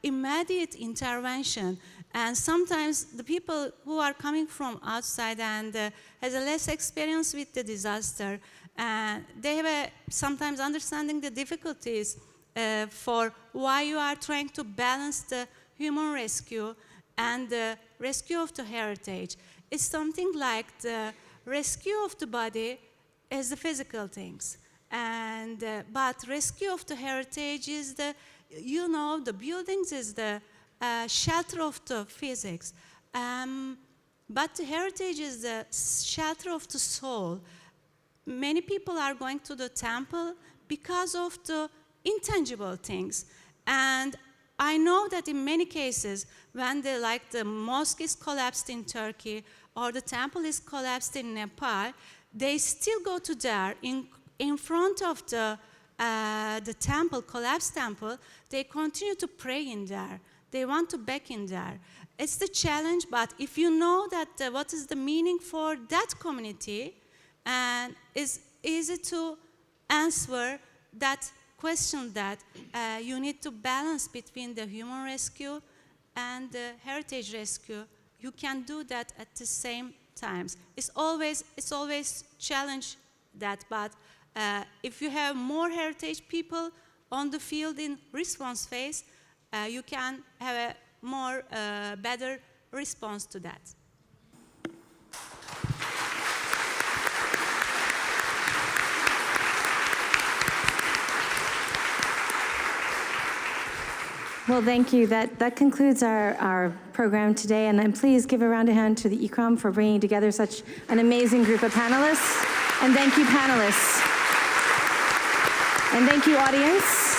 immediate intervention. And sometimes the people who are coming from outside and has a less experience with the disaster, they have sometimes understanding the difficulties for why you are trying to balance the human rescue and the rescue of the heritage. It's something like the rescue of the body is the physical things, and but rescue of the heritage is the, the buildings is the shelter of the physics, but the heritage is the shelter of the soul. Many people are going to the temple because of the intangible things, and I know that in many cases, when the mosque is collapsed in Turkey or the temple is collapsed in Nepal, they still go to there in front of the temple, collapsed temple. They continue to pray in there. They want to back in there. it's the challenge, but if you know that what is the meaning for that community, and it's easy to answer that question that you need to balance between the human rescue and the heritage rescue. You can do that at the same times. It's always challenge that, but if you have more heritage people on the field in response phase, you can have a more better response to that. Well, thank you. That concludes our program today. And please give a round of hand to the ICCROM for bringing together such an amazing group of panelists. And thank you, panelists. And thank you, audience.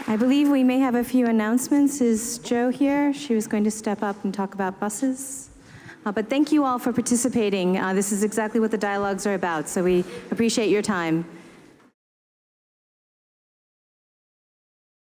I believe we may have a few announcements. Is Jo here? She was going to step up and talk about buses. But thank you all for participating. This is exactly what the dialogues are about, so we appreciate your time.